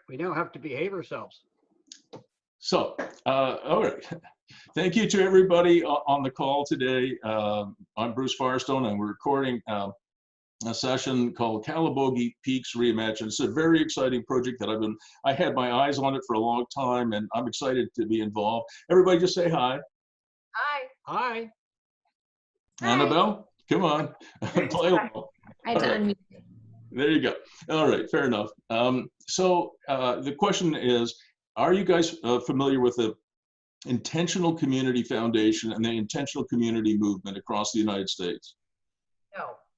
We now have to behave ourselves. So, all right. Thank you to everybody on the call today. I'm Bruce Firestone, and we're recording a session called Calabogie Peaks Reimagined. It's a very exciting project that I had my eyes on it for a long time, and I'm excited to be involved. Everybody just say hi. Hi. Hi. Annabelle, come on. Play along. I done. There you go. All right, fair enough. So the question is, are you guys familiar with the Intentional Community Foundation and the Intentional Community Movement across the United States?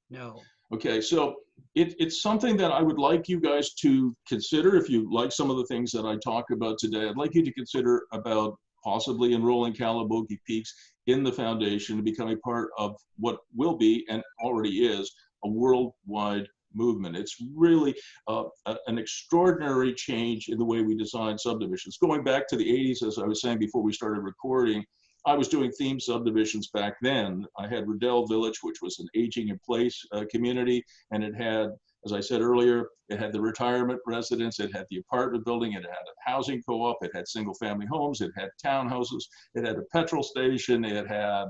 No. Okay, so it's something that I would like you guys to consider. If you like some of the things that I talk about today, I'd like you to consider about possibly enrolling Calabogie Peaks in the foundation and becoming part of what will be, and already is, a worldwide movement. It's really an extraordinary change in the way we design subdivisions. Going back to the 80s, as I was saying before we started recording, I was doing theme subdivisions back then. I had Riddell Village, which was an aging in place community, and it had, as I said earlier, it had the retirement residence, it had the apartment building, it had a housing co-op, it had single family homes, it had townhouses, it had a petrol station, it had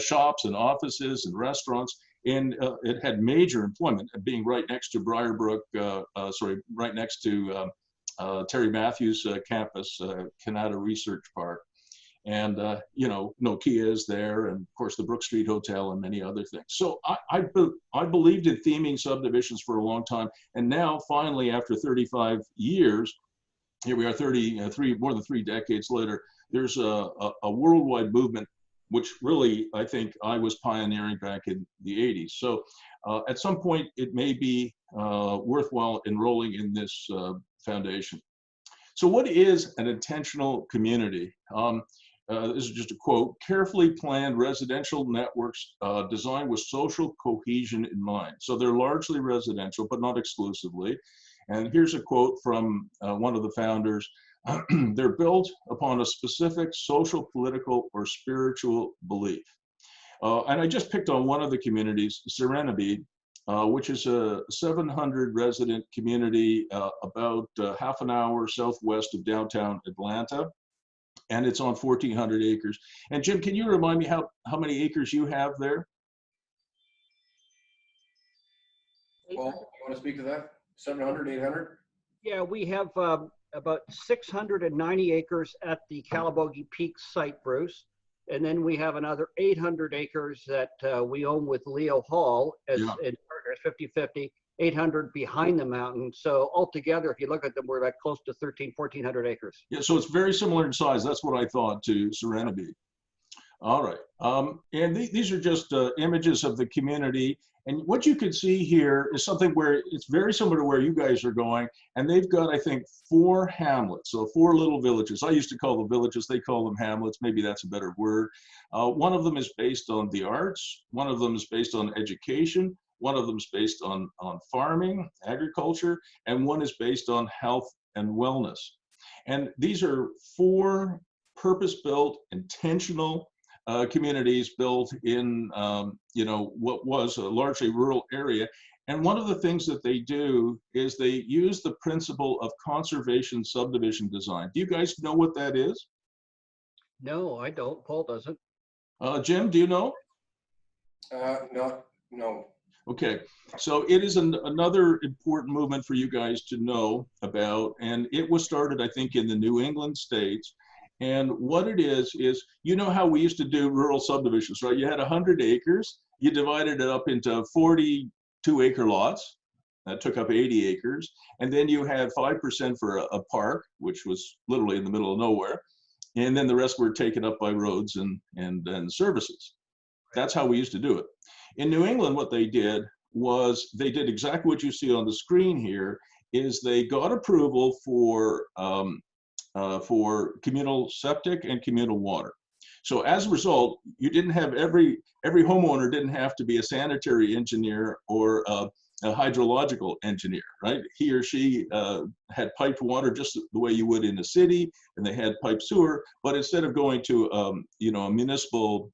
shops and offices and restaurants. And it had major employment, being right next to right next to Terry Matthews campus, Canada Research Park. And, Nokia is there, and of course the Brook Street Hotel and many other things. So I believed in theming subdivisions for a long time. And now finally, after 35 years, here we are more than 3 decades later, there's a worldwide movement, which really, I think I was pioneering back in the 80s. So at some point, it may be worthwhile enrolling in this foundation. So what is an intentional community? This is just a quote: carefully planned residential networks designed with social cohesion in mind. So they're largely residential, but not exclusively. And here's a quote from one of the founders. They're built upon a specific social, political, or spiritual belief. And I just picked on one of the communities, Serenbe, which is a 700 resident community about half an hour southwest of downtown Atlanta. And it's on 1,400 acres. And Jim, can you remind me how many acres you have there? Well, you want to speak to that? 700, 800? Yeah, we have about 690 acres at the Calabogie Peaks site, Bruce. And then we have another 800 acres that we own with Leo Hall as in partners, 50-50, 800 behind the mountain. So altogether, if you look at them, we're at close to 1,400 acres. Yeah, so it's very similar in size. That's what I thought to Serenbe. All right. And these are just images of the community. And what you can see here is something where it's very similar to where you guys are going. And they've got, I think, 4 hamlets, so 4 little villages. I used to call them villages. They call them hamlets. Maybe that's a better word. One of them is based on the arts. One of them is based on education. One of them is based on farming, agriculture. And one is based on health and wellness. And these are 4 purpose-built, intentional communities built in, what was a largely rural area. And one of the things that they do is they use the principle of conservation subdivision design. Do you guys know what that is? No, I don't. Paul doesn't. Jim, do you know? No. Okay, so it is another important movement for you guys to know about, and it was started, I think, in the New England states. And what it is you know how we used to do rural subdivisions, right? You had 100 acres, you divided it up into 42-acre lots, that took up 80 acres, and then you had 5% for a park, which was literally in the middle of nowhere, and then the rest were taken up by roads and services. That's how we used to do it. In New England, what they did was they did exactly what you see on the screen here, is they got approval for communal septic and communal water. So as a result, you didn't have every homeowner didn't have to be a sanitary engineer or a hydrological engineer, right? He or she had piped water just the way you would in a city, and they had piped sewer. But instead of going to a municipal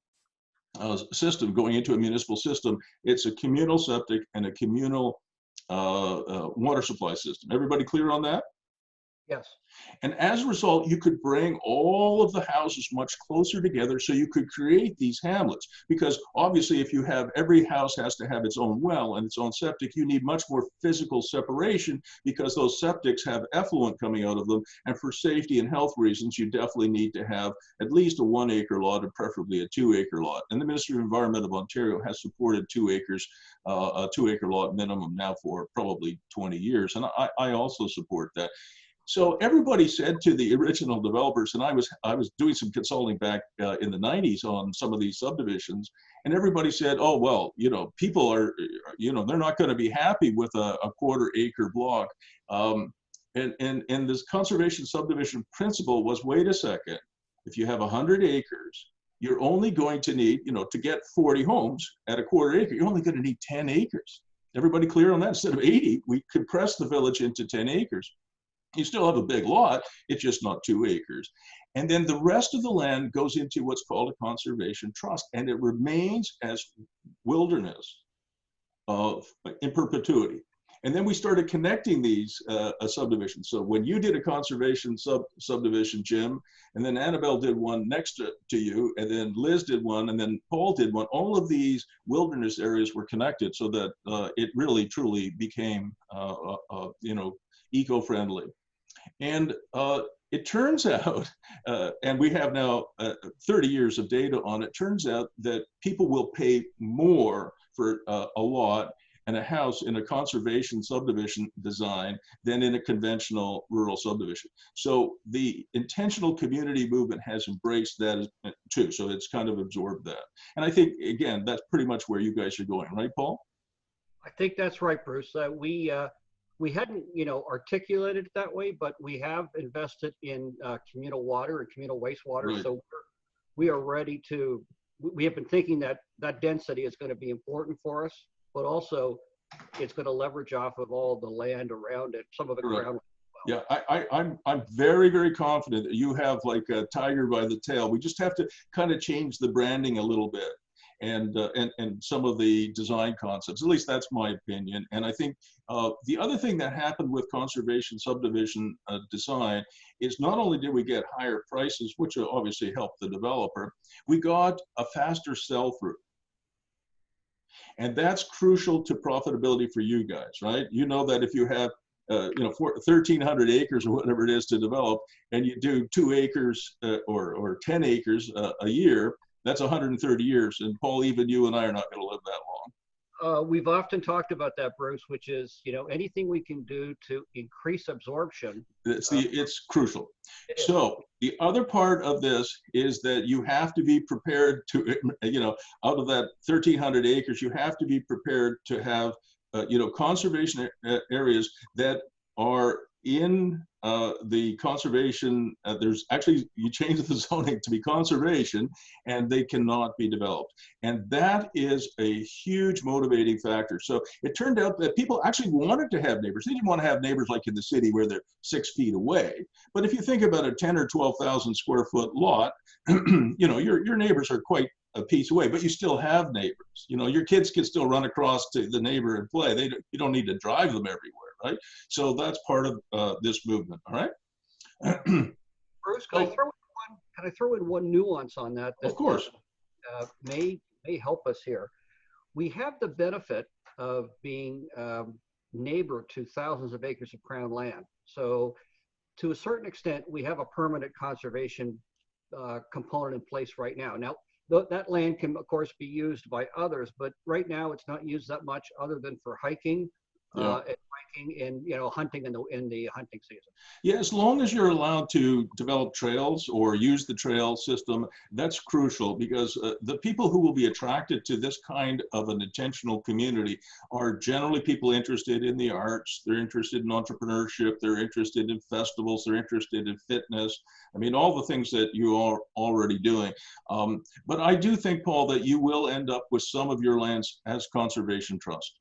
system, going into a municipal system, it's a communal septic and a communal water supply system. Everybody clear on that? Yes. And as a result, you could bring all of the houses much closer together so you could create these hamlets. Because obviously, if you have every house has to have its own well and its own septic, you need much more physical separation because those septics have effluent coming out of them. And for safety and health reasons, you definitely need to have at least a 1 acre lot and preferably a 2 acre lot. And the Ministry of Environment of Ontario has supported 2 acres, a 2 acre lot minimum now for probably 20 years. And I also support that. So everybody said to the original developers, and I was doing some consulting back in the 90s on some of these subdivisions, and everybody said, oh, well, people are, they're not going to be happy with a 1/4 acre block. And this conservation subdivision principle was, wait a second, if you have 100 acres, you're only going to need, to get 40 homes at a 1/4 acre, you're only going to need 10 acres. Everybody clear on that? Instead of 80, we compress the village into 10 acres. You still have a big lot, it's just not 2 acres. And then the rest of the land goes into what's called a conservation trust, and it remains as wilderness in perpetuity. And then we started connecting these subdivisions. So when you did a conservation subdivision, Jim, and then Annabelle did one next to you, and then Liz did one, and then Paul did one, all of these wilderness areas were connected so that it really, truly became, eco-friendly. And it turns out, and we have now 30 years of data on it, turns out that people will pay more for a lot and a house in a conservation subdivision design than in a conventional rural subdivision. So the intentional community movement has embraced that too. So it's kind of absorbed that. And I think, again, that's pretty much where you guys are going, right, Paul? I think that's right, Bruce. We hadn't, articulated it that way, but we have invested in communal water and communal wastewater. Right. So we are ready to, we have been thinking that that density is going to be important for us, but also it's going to leverage off of all the land around it, some of the ground. Yeah, I'm very, very confident that you have like a tiger by the tail. We just have to kind of change the branding a little bit. And some of the design concepts. At least that's my opinion. And I think the other thing that happened with conservation subdivision design is not only did we get higher prices, which obviously helped the developer, we got a faster sell-through. And that's crucial to profitability for you guys, right? You know that if you have 1,300 acres or whatever it is to develop, and you do 2 acres or 10 acres a year, that's 130 years. And Paul, even you and I are not going to live that long. We've often talked about that, Bruce, which is, anything we can do to increase absorption. It's crucial. So the other part of this is that you have to be prepared to, out of that 1,300 acres, you have to be prepared to have, conservation areas that are in the conservation, there's actually, you change the zoning to be conservation, and they cannot be developed. And that is a huge motivating factor. So it turned out that people actually wanted to have neighbors. They didn't want to have neighbors like in the city where they're 6 feet away. But if you think about a 10 or 12,000 square foot lot, your neighbors are quite a piece away, but you still have neighbors. Your kids can still run across to the neighbor and play. You don't need to drive them everywhere. Right? So that's part of this movement, all right? Bruce, can I throw in one nuance on that? Of course. May help us here. We have the benefit of being neighbor to thousands of acres of crown land. So to a certain extent, we have a permanent conservation component in place right now. Now, that land can, of course, be used by others, but right now it's not used that much other than for hiking. And hunting in the hunting season. Yeah, as long as you're allowed to develop trails or use the trail system, that's crucial, because the people who will be attracted to this kind of an intentional community are generally people interested in the arts, they're interested in entrepreneurship, they're interested in festivals, they're interested in fitness. I mean, all the things that you are already doing. But I do think, Paul, that you will end up with some of your lands as conservation trust.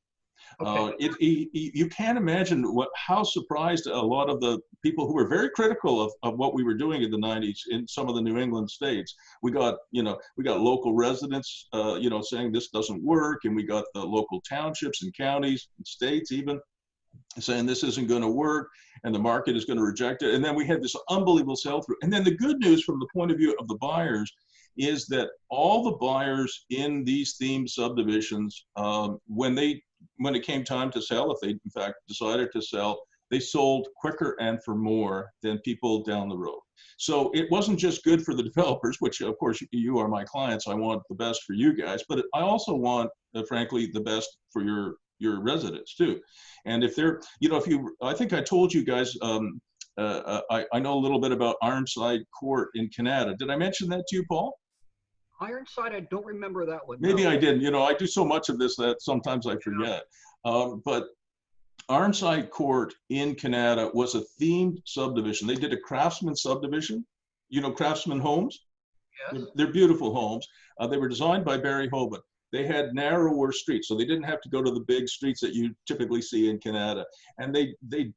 Okay. You can't imagine how surprised a lot of the people who were very critical of what we were doing in the 90s in some of the New England states. We got local residents, saying this doesn't work, and we got the local townships and counties and states even saying this isn't going to work and the market is going to reject it. And then we had this unbelievable sell-through. And then the good news from the point of view of the buyers is that all the buyers in these themed subdivisions, when it came time to sell, if they in fact decided to sell, they sold quicker and for more than people down the road. So it wasn't just good for the developers, which of course you are my clients. I want the best for you guys, but I also want, frankly, the best for your residents too. And if they're, I think I told you guys, I know a little bit about Ironside Court in Canada. Did I mention that to you, Paul? Ironside, I don't remember that one. Maybe no. I didn't. I do so much of this that sometimes I forget. But Ironside Court in Canada was a themed subdivision. They did a craftsman subdivision, craftsman homes. Yes. They're beautiful homes. They were designed by Barry Hoban. They had narrower streets, so they didn't have to go to the big streets that you typically see in Canada. And they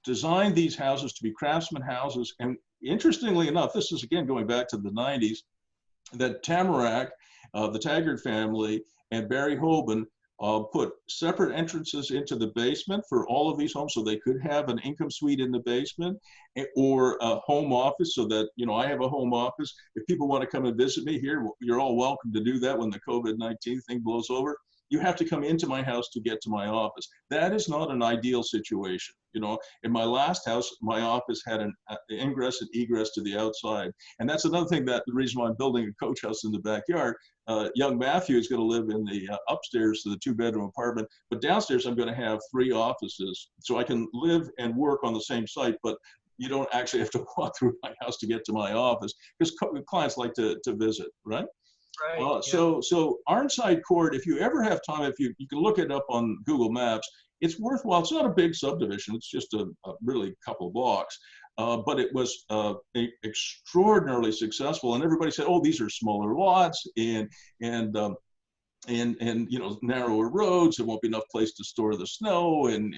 designed these houses to be craftsman houses. And interestingly enough, this is again going back to the 90s, that Tamarack, the Taggart family, and Barry Hoban put separate entrances into the basement for all of these homes so they could have an income suite in the basement or a home office so that, I have a home office. If people want to come and visit me here, you're all welcome to do that when the COVID-19 thing blows over. You have to come into my house to get to my office. That is not an ideal situation. In my last house, my office had an ingress and egress to the outside. And that's another thing, that the reason why I'm building a coach house in the backyard. Young Matthew is going to live in the upstairs to the 2-bedroom apartment, but downstairs I'm going to have 3 offices so I can live and work on the same site, but you don't actually have to walk through my house to get to my office because clients like to visit, right? Right. Yeah. So Ironside Court, if you ever have time, if you can look it up on Google Maps, it's worthwhile. It's not a big subdivision. It's just a really couple blocks, but it was extraordinarily successful. And everybody said, "Oh, these are smaller lots and narrower roads. There won't be enough place to store the snow and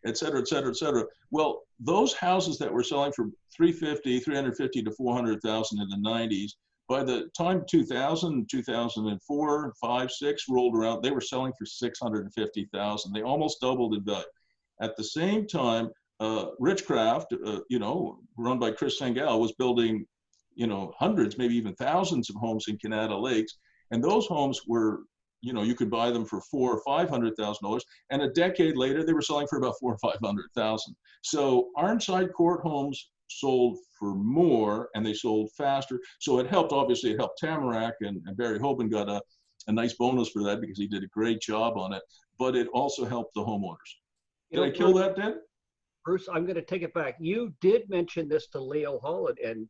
et cetera, et cetera, et cetera." Well, those houses that were selling for $350,000 to $400,000 in the 90s. By the time 2000, 2004, 5, 6 rolled around, they were selling for $650,000. They almost doubled in value. At the same time, Richcraft, run by Chris Sengel, was building, hundreds, maybe even thousands of homes in Canada Lakes. And those homes were, you could buy them for $400,000 or $500,000. And a decade later, they were selling for about $400,000 or $500,000. So Ironside Court homes sold for more and they sold faster. So it helped, obviously it helped Tamarack, and Barry Hoban got a nice bonus for that because he did a great job on it, but it also helped the homeowners. Did I kill that, Dan? Bruce, I'm going to take it back. You did mention this to Leo Hall and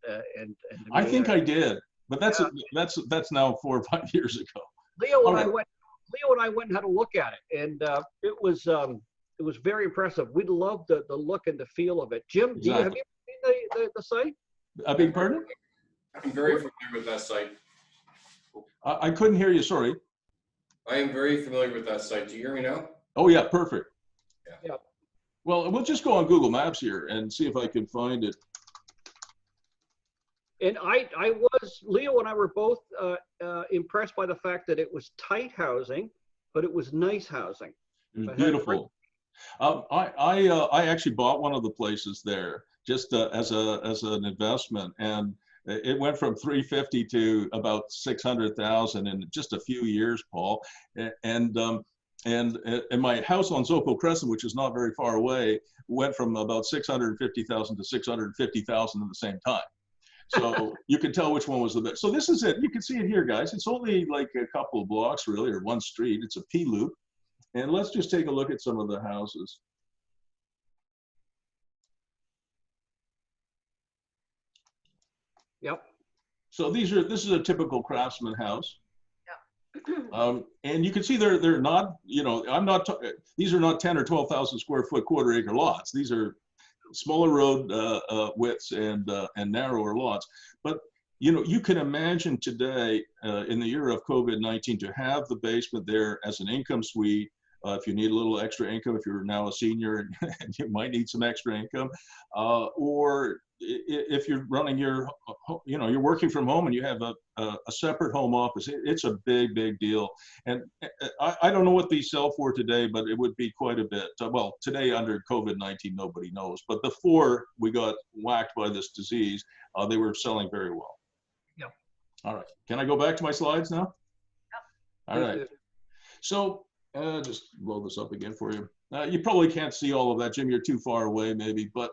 I think I did, but that's now 4 or 5 years ago. Leo and I went and had a look at it, and it was very impressive. We loved the look and the feel of it. Jim, Exactly. have you seen the site? I beg your pardon? I'm very familiar with that site. I couldn't hear you, sorry. I am very familiar with that site. Do you hear me now? Oh yeah, perfect. Yeah. Well, we'll just go on Google Maps here and see if I can find it. And Leo and I were both impressed by the fact that it was tight housing, but it was nice housing. It was beautiful. I actually bought one of the places there just as an investment, and it went from $350,000 to about $600,000 in just a few years, Paul. And my house on Zoppo Crescent, which is not very far away, went from about $650,000 to $650,000 in the same time. So you can tell which one was the best. So this is it. You can see it here, guys. It's only like a couple of blocks, really, or one street. It's a P-loop. And let's just take a look at some of the houses. Yep. So this is a typical craftsman house. Yeah. And you can see they're not, these are not 10 or 12,000 square foot quarter acre lots. These are smaller road widths and narrower lots. But you can imagine today in the year of COVID-19 to have the basement there as an income suite if you need a little extra income, if you're now a senior and you might need some extra income, or if you're running your, you're working from home and you have a separate home office, it's a big, big deal. And I don't know what these sell for today, but it would be quite a bit. Well, today under COVID-19, nobody knows. But before we got whacked by this disease, they were selling very well. Yeah. All right. Can I go back to my slides now? Yeah. All right. So just load this up again for you. You probably can't see all of that, Jim. You're too far away, maybe. But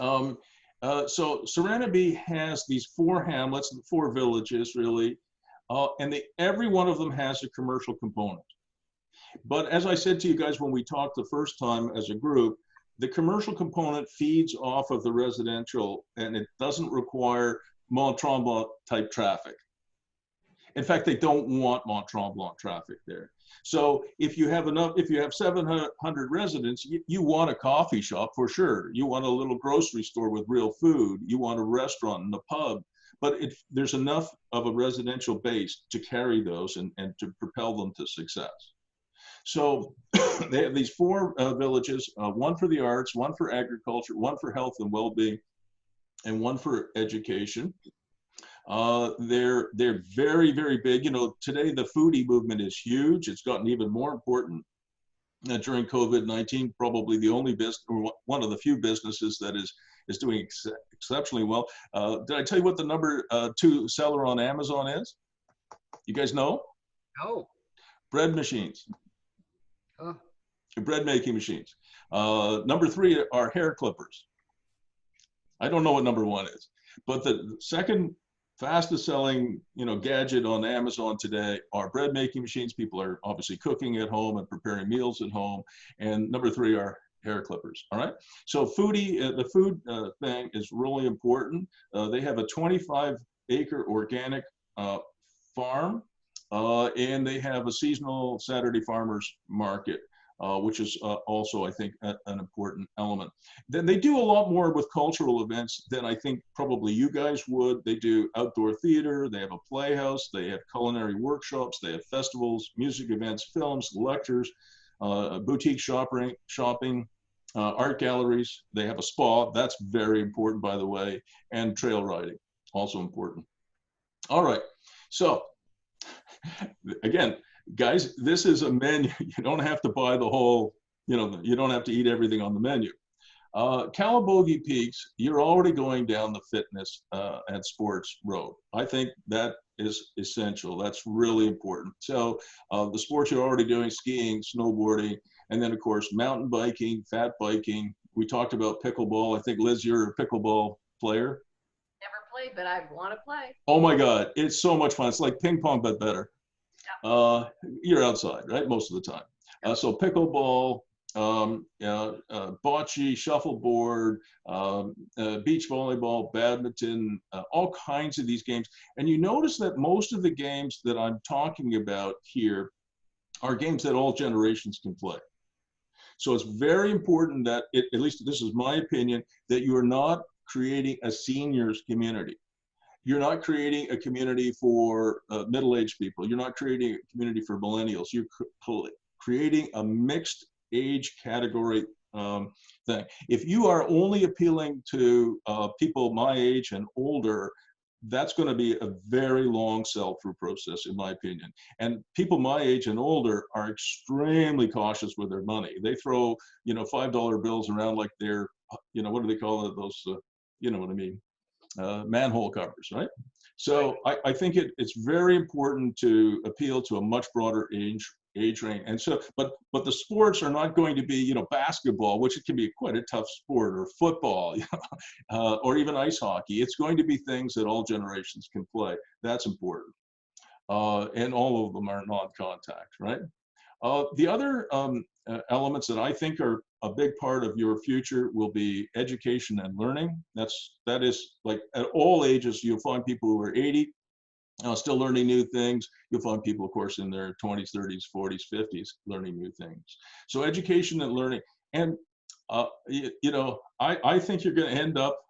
so Serenbe has these 4 hamlets, 4 villages, really, and every one of them has a commercial component. But as I said to you guys when we talked the first time as a group, the commercial component feeds off of the residential, and it doesn't require Mont Tremblant type traffic. In fact, they don't want Mont Tremblant traffic there. So if you have 700 residents, you want a coffee shop for sure. You want a little grocery store with real food. You want a restaurant and a pub. But there's enough of a residential base to carry those and to propel them to success. So they have these 4 villages, 1 for the arts, 1 for agriculture, 1 for health and well-being, and 1 for education. They're very, very big. Today the foodie movement is huge. It's gotten even more important during COVID-19. Probably the only business, or one of the few businesses that is doing exceptionally well. Did I tell you what the number 2 seller on Amazon is? You guys know? Oh. Bread machines. Bread making machines. Number 3 are hair clippers. I don't know what number 1 is, but the second fastest selling, gadget on Amazon today are bread making machines. People are obviously cooking at home and preparing meals at home. And number 3 are hair clippers. All right. So the food thing is really important. They have a 25-acre organic farm, and they have a seasonal Saturday farmers market. Which is also, I think, an important element. Then they do a lot more with cultural events than I think probably you guys would. They do outdoor theater, they have a playhouse, they have culinary workshops, they have festivals, music events, films, lectures, boutique shopping, art galleries. They have a spa, that's very important, by the way, and trail riding, also important. All right, so again, guys, this is a menu. You don't have to buy the whole, you don't have to eat everything on the menu. Calabogie Peaks, you're already going down the fitness and sports road. I think that is essential. That's really important. So the sports you're already doing, skiing, snowboarding, and then of course, mountain biking, fat biking. We talked about pickleball. I think, Liz, you're a pickleball player. Never played, but I want to play. Oh my God, it's so much fun. It's like ping pong, but better. You're outside, right? Most of the time. So pickleball, bocce, shuffleboard, beach volleyball, badminton, all kinds of these games. And you notice that most of the games that I'm talking about here are games that all generations can play. So it's very important that, at least this is my opinion, that you are not creating a seniors community. You're not creating a community for middle-aged people. You're not creating a community for millennials. You're creating a mixed age category thing. If you are only appealing to people my age and older, that's going to be a very long sell-through process, in my opinion. And people my age and older are extremely cautious with their money. They throw, $5 bills around like they're, what do they call it? Those, you know what I mean? Manhole covers, right? So I think it's very important to appeal to a much broader age range. And so, but the sports are not going to be, basketball, which it can be quite a tough sport, or football, or even ice hockey. It's going to be things that all generations can play. That's important. And all of them are non-contact, right? The other elements that I think are a big part of your future will be education and learning. That is like at all ages, you'll find people who are 80, still learning new things. You'll find people, of course, in their 20s, 30s, 40s, 50s, learning new things. So education and learning. And, I think you're going to end up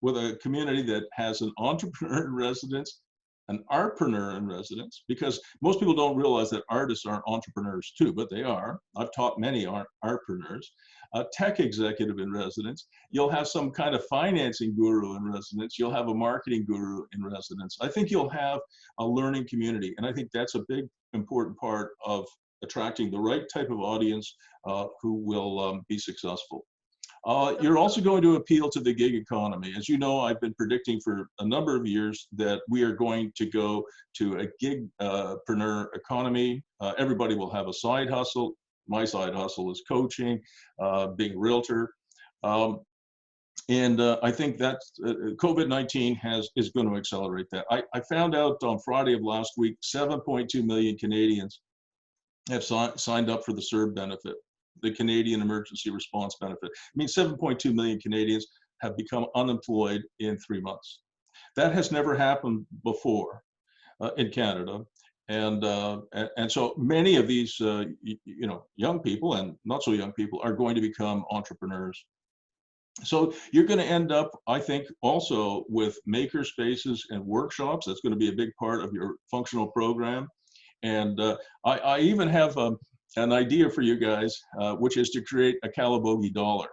with a community that has an entrepreneur in residence, an artpreneur-in-residence, because most people don't realize that artists are entrepreneurs too, but they are. I've taught many artpreneurs. A tech executive in residence. You'll have some kind of financing guru in residence. You'll have a marketing guru in residence. I think you'll have a learning community, and I think that's a big, important part of attracting the right type of audience who will be successful. You're also going to appeal to the gig economy. As you know, I've been predicting for a number of years that we are going to go to a gigpreneur economy. Everybody will have a side hustle. My side hustle is coaching, being a realtor. I think that COVID-19 is going to accelerate that. I found out on Friday of last week, 7.2 million Canadians have signed up for the CERB benefit, the Canadian Emergency Response Benefit. I mean, 7.2 million Canadians have become unemployed in 3 months. That has never happened before in Canada. And so many of these, young people and not so young people are going to become entrepreneurs. So you're going to end up, I think, also with maker spaces and workshops. That's going to be a big part of your functional program. And I even have an idea for you guys, which is to create a Calabogie dollar.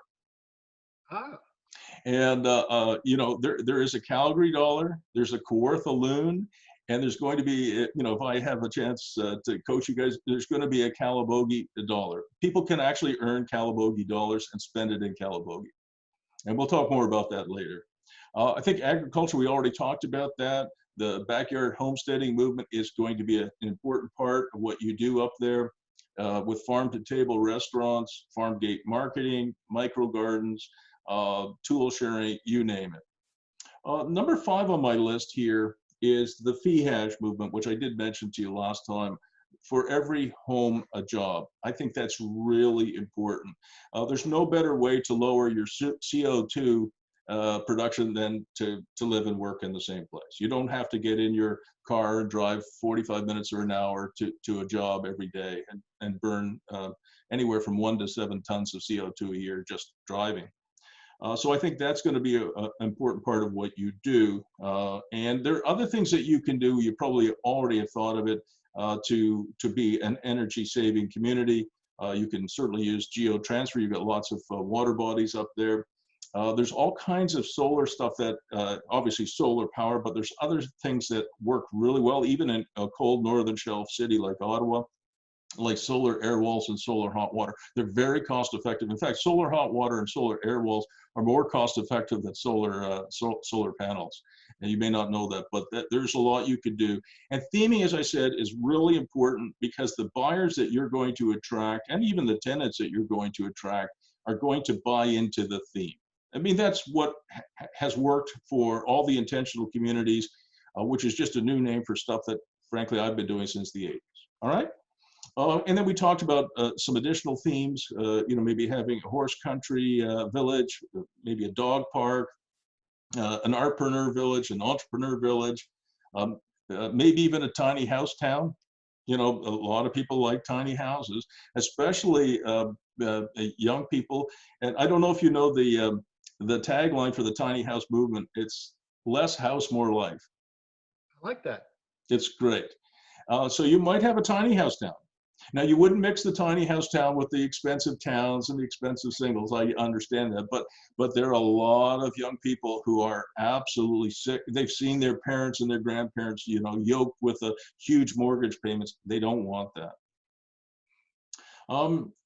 Ah. And, there is a Calgary dollar, there's a Kawartha loon, and there's going to be, if I have a chance to coach you guys, there's going to be a Calabogie dollar. People can actually earn Calabogie dollars and spend it in Calabogie. And we'll talk more about that later. I think agriculture, we already talked about that. The backyard homesteading movement is going to be an important part of what you do up there with farm-to-table restaurants, farmgate marketing, micro gardens, tool sharing, you name it. Number 5 on my list here is the fee hash movement, which I did mention to you last time. For every home, a job. I think that's really important. There's no better way to lower your CO2 production than to live and work in the same place. You don't have to get in your car and drive 45 minutes or an hour to a job every day and burn anywhere from 1 to 7 tons of CO2 a year just driving. So I think that's going to be an important part of what you do. And there are other things that you can do. You probably already have thought of it to be an energy saving community. You can certainly use geotransfer. You've got lots of water bodies up there. There's all kinds of solar stuff that, obviously solar power, but there's other things that work really well, even in a cold northern shelf city like Ottawa, like solar air walls and solar hot water. They're very cost effective. In fact, solar hot water and solar air walls are more cost effective than solar panels. And you may not know that, but there's a lot you could do. And theming, as I said, is really important because the buyers that you're going to attract, and even the tenants that you're going to attract, are going to buy into the theme. I mean, that's what has worked for all the intentional communities, which is just a new name for stuff that, frankly, I've been doing since the 80s. All right? And then we talked about some additional themes, maybe having a horse country village, maybe a dog park, an artpreneur village, an entrepreneur village, maybe even a tiny house town. A lot of people like tiny houses, especially young people. And I don't know if you know the tagline for the tiny house movement. It's less house, more life. I like that. It's great. So you might have a tiny house town. Now, you wouldn't mix the tiny house town with the expensive towns and the expensive singles. I understand that, but there are a lot of young people who are absolutely sick. They've seen their parents and their grandparents, yoked with the huge mortgage payments. They don't want that.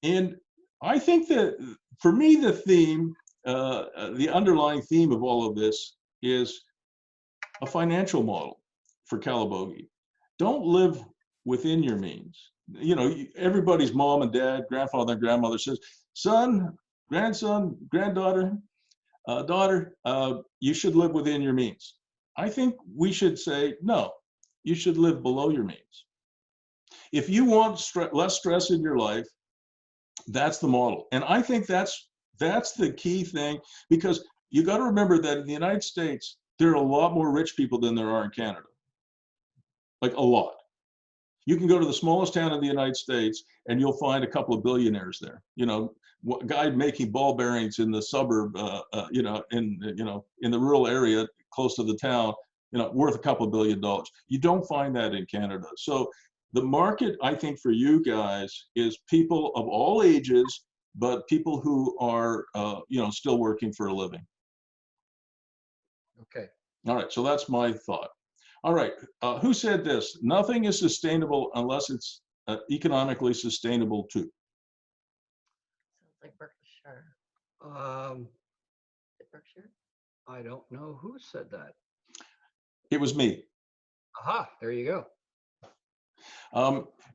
And I think that for me, the theme, the underlying theme of all of this is a financial model for Calabogie. Don't live within your means. Everybody's mom and dad, grandfather and grandmother says, son, grandson, granddaughter, daughter, you should live within your means. I think we should say, no, you should live below your means. If you want less stress in your life, that's the model. And I think that's the key thing, because you got to remember that in the United States, there are a lot more rich people than there are in Canada. Like a lot. You can go to the smallest town in the United States and you'll find a couple of billionaires there. A guy making ball bearings in the suburb, in the rural area close to the town worth a couple $1 billion. You don't find that in Canada. So the market, I think, for you guys is people of all ages, but people who are, still working for a living. Okay. All right, so that's my thought. All right, who said this? Nothing is sustainable unless it's economically sustainable too. Sounds like Berkshire. Um, Is it Berkshire? I don't know who said that. It was me. Aha, there you go.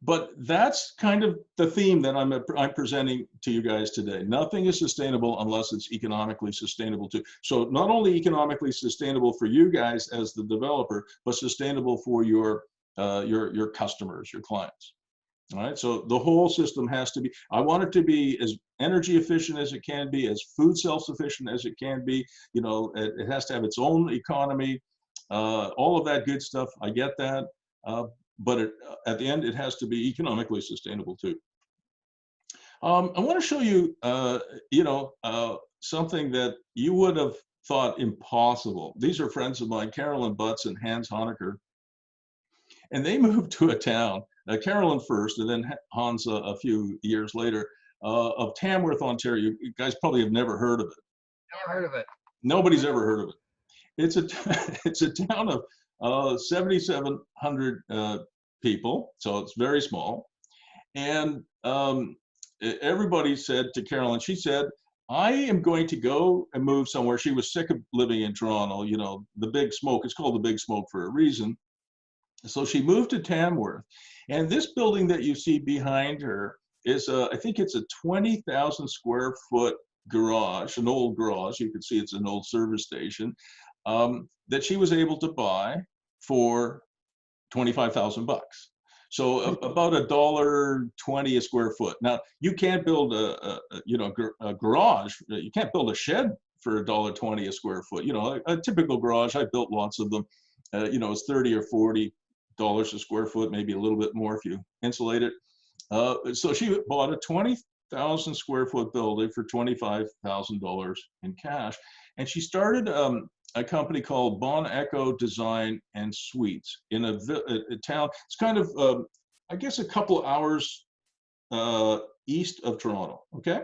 But that's kind of the theme that I'm presenting to you guys today. Nothing is sustainable unless it's economically sustainable too. So not only economically sustainable for you guys as the developer, but sustainable for your customers, your clients. All right. So the whole system has to be. I want it to be as energy efficient as it can be, as food self-sufficient as it can be. It has to have its own economy. All of that good stuff. I get that. But at the end, it has to be economically sustainable too. I want to show you, something that you would have thought impossible. These are friends of mine, Carolyn Butts and Hans Honecker, and they moved to a town, Carolyn first, and then Hans a few years later, of Tamworth, Ontario. You guys probably have never heard of it. Never heard of it. Nobody's ever heard of it. It's a town of 7,700 people, so it's very small. And everybody said to Carolyn, she said, I am going to go and move somewhere. She was sick of living in Toronto, the big smoke. It's called the big smoke for a reason. So she moved to Tamworth. And this building that you see behind her is, I think it's a 20,000 square foot garage, an old garage. You can see it's an old service station. That she was able to buy for $25,000. So about $1.20 a square foot. Now you can't build a garage. You can't build a shed for $1.20 a square foot. A typical garage. I built lots of them. It's $30 or $40 a square foot, maybe a little bit more if you insulate it. So she bought a 20,000 square foot building for $25,000 in cash, and she started a company called Bon Echo Design and Suites in a town. It's kind of, I guess, a couple hours east of Toronto. Okay.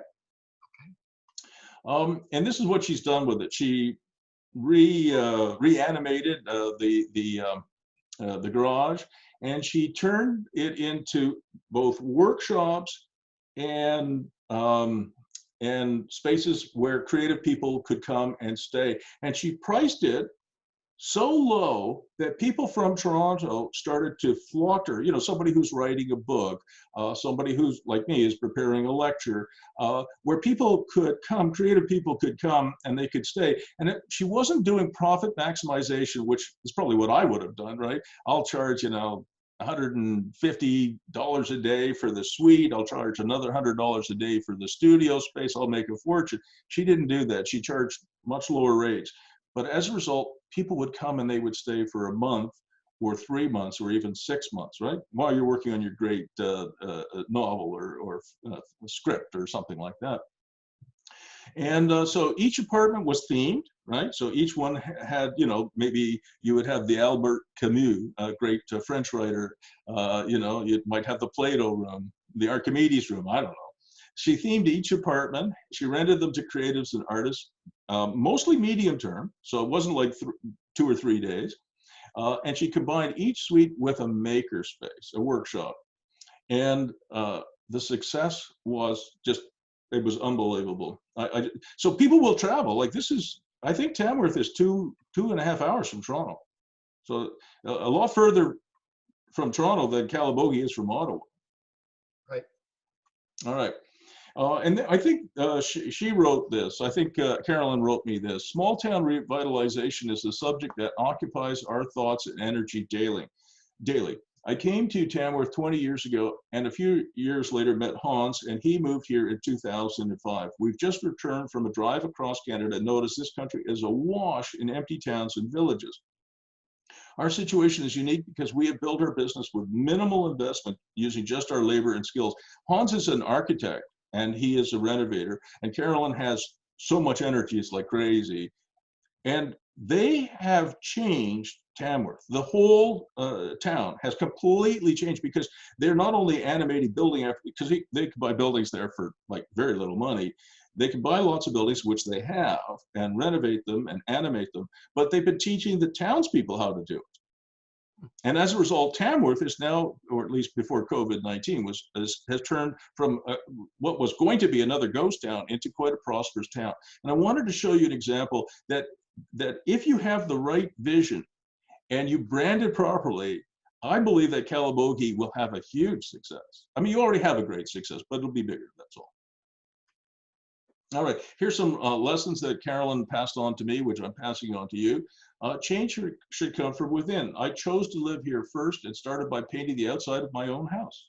And this is what she's done with it. She reanimated the garage, and she turned it into both workshops and spaces where creative people could come and stay. And she priced it so low that people from Toronto started to flock her. Somebody who's writing a book, somebody who's like me is preparing a lecture, where people could come, creative people could come and they could stay. And she wasn't doing profit maximization, which is probably what I would have done, right? I'll charge, $150 a day for the suite. I'll charge another $100 a day for the studio space. I'll make a fortune. She didn't do that. She charged much lower rates. But as a result, people would come and they would stay for a month or 3 months or even 6 months, right? While you're working on your great novel or script or something like that. And so each apartment was themed, right? So each one had, maybe you would have the Albert Camus, a great French writer. You might have the Plato room, the Archimedes room, I don't know. She themed each apartment. She rented them to creatives and artists, mostly medium term. So it wasn't like 2 or 3 days. And she combined each suite with a maker space, a workshop. And the success was just, it was unbelievable. So people will travel. Like I think Tamworth is 2.5 hours from Toronto. So a lot further from Toronto than Calabogie is from Ottawa. Right. All right. And I think she wrote this. I think Carolyn wrote me this. Small town revitalization is a subject that occupies our thoughts and energy daily. I came to Tamworth 20 years ago, and a few years later met Hans, and he moved here in 2005. We've just returned from a drive across Canada and noticed this country is awash in empty towns and villages. Our situation is unique because we have built our business with minimal investment using just our labor and skills. Hans is an architect, and he is a renovator, and Carolyn has so much energy, it's like crazy. And they have changed Tamworth. The whole town has completely changed because they're not only animating building after, because they can buy buildings there for like very little money. They can buy lots of buildings, which they have, and renovate them and animate them, but they've been teaching the townspeople how to do it. And as a result, Tamworth is now, or at least before COVID-19, has turned from what was going to be another ghost town into quite a prosperous town. And I wanted to show you an example that if you have the right vision and you brand it properly, I believe that Calabogie will have a huge success. I mean, you already have a great success, but it'll be bigger, that's all. All right, here's some lessons that Carolyn passed on to me, which I'm passing on to you. Change should come from within. I chose to live here first and started by painting the outside of my own house.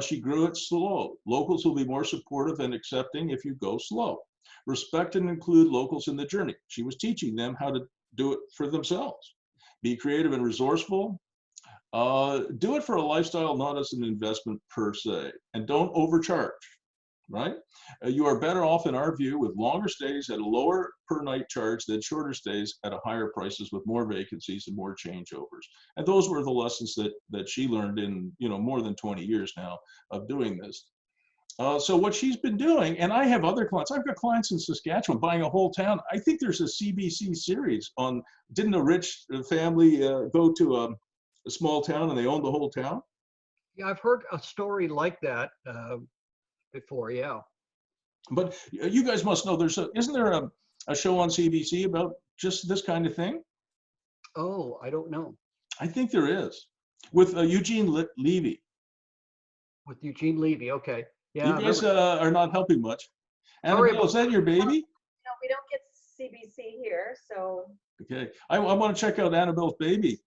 She grew it slow. Locals will be more supportive and accepting if you go slow. Respect and include locals in the journey. She was teaching them how to do it for themselves. Be creative and resourceful. Do it for a lifestyle, not as an investment per se. And don't overcharge, right? You are better off, in our view, with longer stays at a lower per night charge than shorter stays at a higher prices with more vacancies and more changeovers. And those were the lessons that she learned in, you know, more than 20 years now of doing this. So what she's been doing, and I have other clients, I've got clients in Saskatchewan buying a whole town. I think there's a CBC series on, didn't a rich family go to a small town and they owned the whole town? Yeah, I've heard a story like that before, yeah. But you guys must know, isn't there a show on CBC about just this kind of thing? Oh, I don't know. I think there is, with Eugene Levy. With Eugene Levy, okay. Yeah, You guys are not helping much. Sorry Annabelle, is that your baby? No, we don't get CBC here, so Okay, I want to check out Annabelle's baby.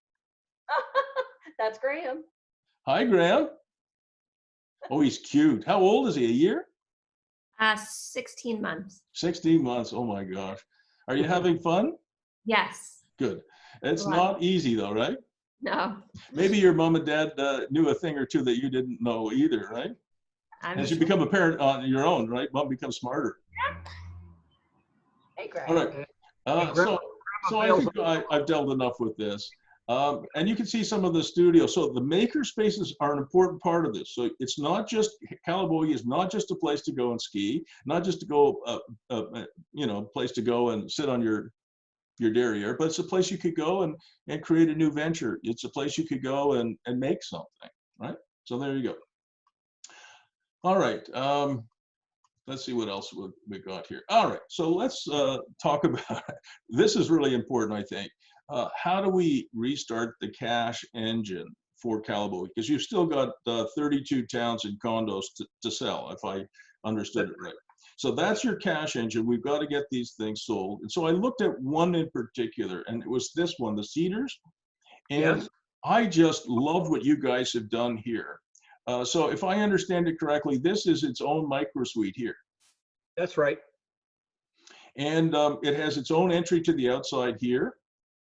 that's Graham. Hi, Graham. Oh, he's cute. How old is he? A year? 16 months. 16 months. Oh my gosh. Are you having fun? Yes. Good. It's Wow. not easy though, right? No. Maybe your mom and dad knew a thing or two that you didn't know either, right? As you become a parent on your own, right? Mom becomes smarter. Hey, Graham. All right. So I think I've dealt enough with this. And you can see some of the studio. So the maker spaces are an important part of this. So it's not just, Calabogie is not just a place to go and ski, not just to go, place to go and sit on your derriere, but it's a place you could go and create a new venture. It's a place you could go and make something, right? So there you go. All right. Let's see what else we got here. All right, so let's talk about, this is really important, I think. How do we restart the cash engine for Calabogie? Because you've still got 32 towns and condos to sell, if I understood it right. So that's your cash engine. We've got to get these things sold. And so I looked at one in particular, and it was this one, the Cedars. And yes, I just loved what you guys have done here. So if I understand it correctly, this is its own micro suite here. That's right. And it has its own entry to the outside here.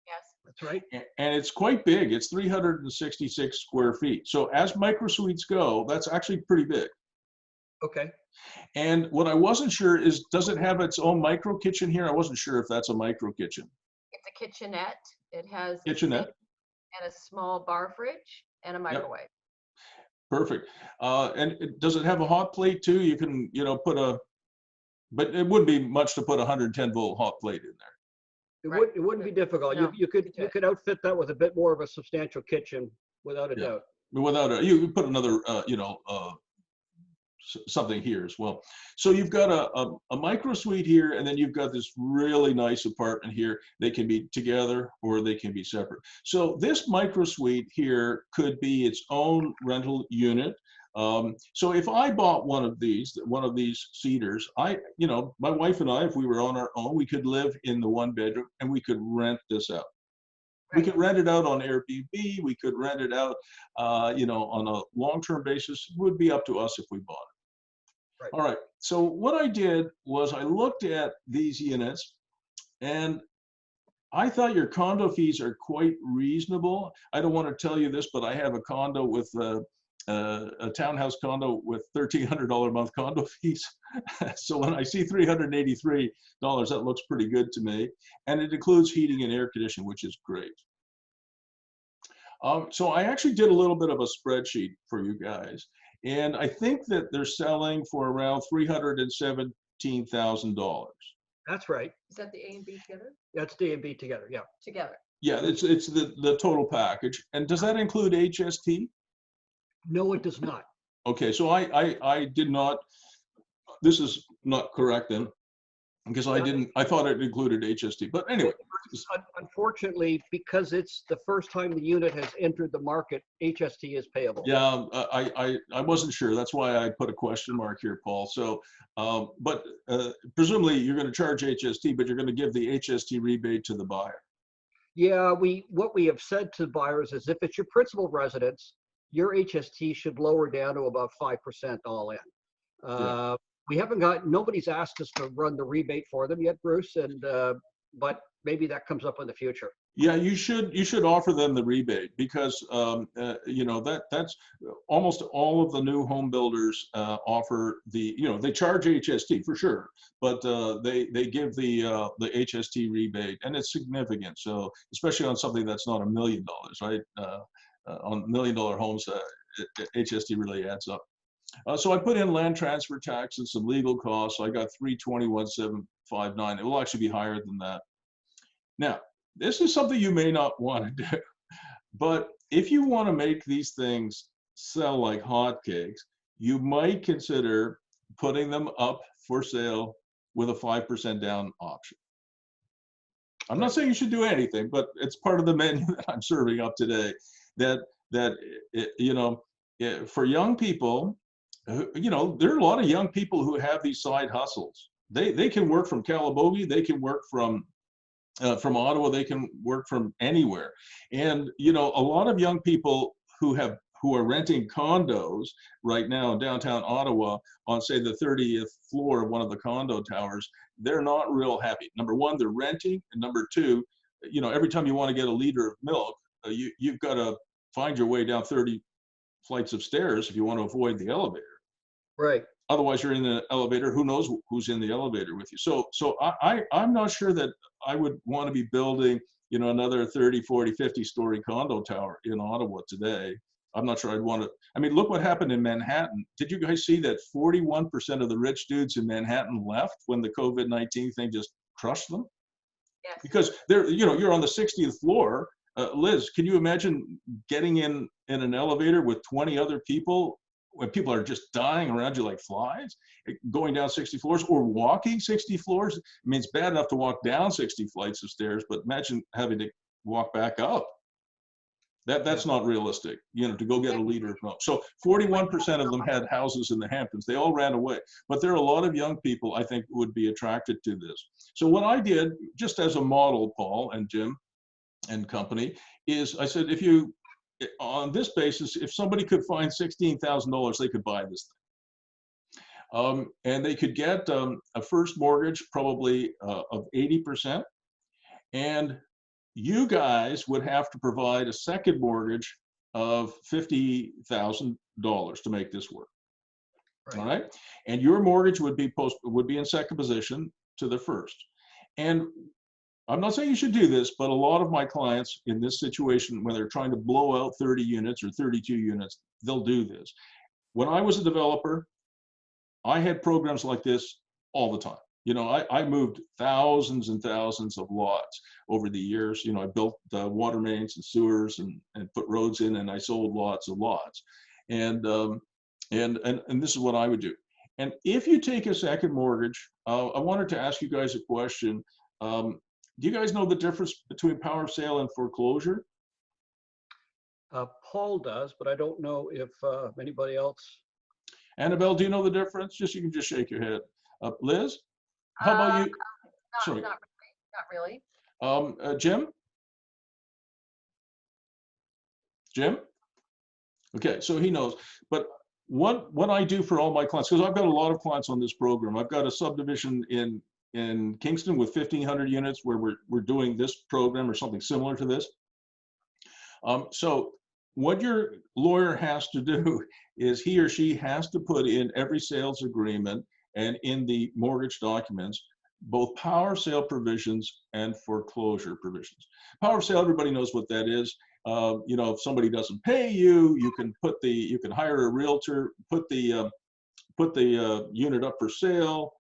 Yes. That's right. And it's quite big. It's 366 square feet. So as micro suites go, that's actually pretty big. Okay. And what I wasn't sure is, does it have its own micro kitchen here? I wasn't sure if that's a micro kitchen. It's a kitchenette. It has kitchenette and a small bar fridge and a microwave. Yep. Perfect. And does it have a hot plate too? You can, put but it wouldn't be much to put a 110 volt hot plate in there. It wouldn't be difficult. No, you could outfit that with a bit more of a substantial kitchen, without a doubt. Without you put another, something here as well. So you've got a micro suite here, and then you've got this really nice apartment here. They can be together or they can be separate. So this micro suite here could be its own rental unit. So if I bought one of these Cedars, my wife and I, if we were on our own, we could live in the one bedroom and we could rent this out. Right. We could rent it out on Airbnb. We could rent it out, on a long-term basis. It would be up to us if we bought it. Right. All right. So what I did was I looked at these units, and I thought your condo fees are quite reasonable. I don't want to tell you this, but I have a condo with a townhouse condo with $1,300 a month condo fees. So when I see $383, that looks pretty good to me. And it includes heating and air conditioning, which is great. So I actually did a little bit of a spreadsheet for you guys, and I think that they're selling for around $317,000. That's right. Is that the A and B together? That's D and B together. Yeah. Together. Yeah, it's the total package. And does that include HST? No, it does not. Okay, so I did not. This is not correct then, because I thought it included HST. But anyway. Unfortunately, because it's the first time the unit has entered the market, HST is payable. Yeah, I wasn't sure. That's why I put a question mark here, Paul. So, but presumably you're going to charge HST, but you're going to give the HST rebate to the buyer. Yeah, what we have said to buyers is if it's your principal residence, your HST should lower down to about 5% all in. Yeah. Nobody's asked us to run the rebate for them yet, Bruce, and but maybe that comes up in the future. Yeah, you should offer them the rebate, because you know, that's almost all of the new home builders offer the, you know, they charge HST for sure, but they give the HST rebate, and it's significant. So especially on something that's not $1 million, right? On $1 million homes, HST really adds up. So I put in land transfer tax and some legal costs. I got 321,759. It will actually be higher than that. Now, this is something you may not want to do, but if you want to make these things sell like hotcakes, you might consider putting them up for sale with a 5% down option. I'm not saying you should do anything, but it's part of the menu that I'm serving up today. That you know, for young people, you know, there are a lot of young people who have these side hustles. They can work from Calabogie, they can work from Ottawa, they can work from anywhere. And you know, a lot of young people who are renting condos right now in downtown Ottawa on, say, the 30th floor of one of the condo towers, they're not real happy. Number one, they're renting, and number two, you know, every time you want to get a liter of milk, you've got to find your way down 30 flights of stairs if you want to avoid the elevator. Right. Otherwise, you're in the elevator. Who knows who's in the elevator with you? So I'm not sure that I would want to be building, you know, another 30, 40, 50-story condo tower in Ottawa today. I'm not sure I'd want to. I mean, look what happened in Manhattan. Did you guys see that 41% of the rich dudes in Manhattan left when the COVID-19 thing just crushed them? Yes. Because they're, you know, you're on the 60th floor. Liz, can you imagine getting in an elevator with 20 other people when people are just dying around you like flies, going down 60 floors or walking 60 floors? I mean, it's bad enough to walk down 60 flights of stairs, but imagine having to walk back up. That's not realistic, you know, to go get a liter of milk. So 41% of them had houses in the Hamptons. They all ran away. But there are a lot of young people, I think, would be attracted to this. So what I did, just as a model, Paul and Jim and company, is I said, if you, on this basis, if somebody could find $16,000, they could buy this thing. And they could get a first mortgage probably of 80%. And you guys would have to provide a second mortgage of $50,000 to make this work. Right. All right. And your mortgage would be in second position to the first. And I'm not saying you should do this, but a lot of my clients in this situation, when they're trying to blow out 30 units or 32 units, they'll do this. When I was a developer, I had programs like this all the time. You know, I moved thousands and thousands of lots over the years. You know, I built water mains and sewers and put roads in, and I sold lots of lots. And this is what I would do. And if you take a second mortgage, I wanted to ask you guys a question. Do you guys know the difference between power of sale and foreclosure? Paul does, but I don't know if anybody else. Annabelle, do you know the difference? You can just shake your head. Liz, how about you? Sorry. Not really. Jim? Jim? Okay, so he knows. But what I do for all my clients, because I've got a lot of clients on this program. I've got a subdivision in Kingston with 1,500 units where we're doing this program or something similar to this. So what your lawyer has to do is he or she has to put in every sales agreement and in the mortgage documents both power of sale provisions and foreclosure provisions. Power of sale, everybody knows what that is. You know, if somebody doesn't pay you, you can hire a realtor, put the unit up for sale.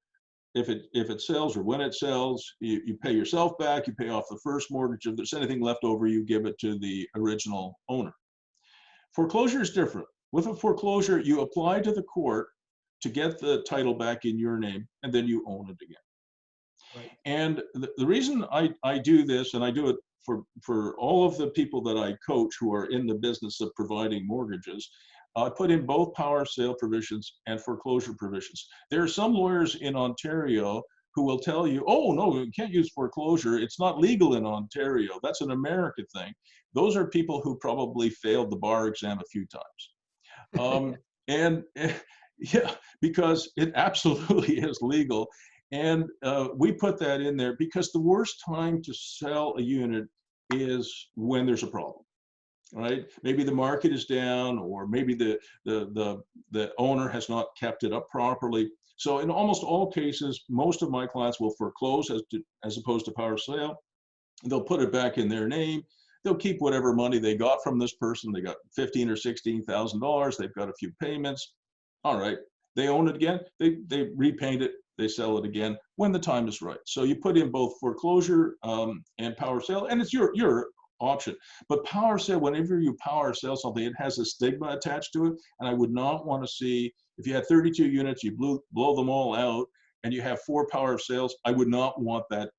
If it sells or when it sells, you pay yourself back, you pay off the first mortgage. If there's anything left over, you give it to the original owner. Foreclosure is different. With a foreclosure, you apply to the court to get the title back in your name, and then you own it again. Right. And the reason I do this, and I do it for all of the people that I coach who are in the business of providing mortgages, I put in both power of sale provisions and foreclosure provisions. There are some lawyers in Ontario who will tell you, oh, no, you can't use foreclosure. It's not legal in Ontario. That's an American thing. Those are people who probably failed the bar exam a few times. Yeah, because it absolutely is legal. And we put that in there because the worst time to sell a unit is when there's a problem, right? Maybe the market is down, or maybe the owner has not kept it up properly. So in almost all cases, most of my clients will foreclose as opposed to power sale. They'll put it back in their name. They'll keep whatever money they got from this person. They got $15,000 or $16,000. They've got a few payments. All right, they own it again. They repaint it. They sell it again when the time is right. So you put in both foreclosure and power sale, and it's your option. But power sale, whenever you power sell something, it has a stigma attached to it. And I would not want to see, if you had 32 units, you blow them all out, and you have 4 power of sales, I would not want that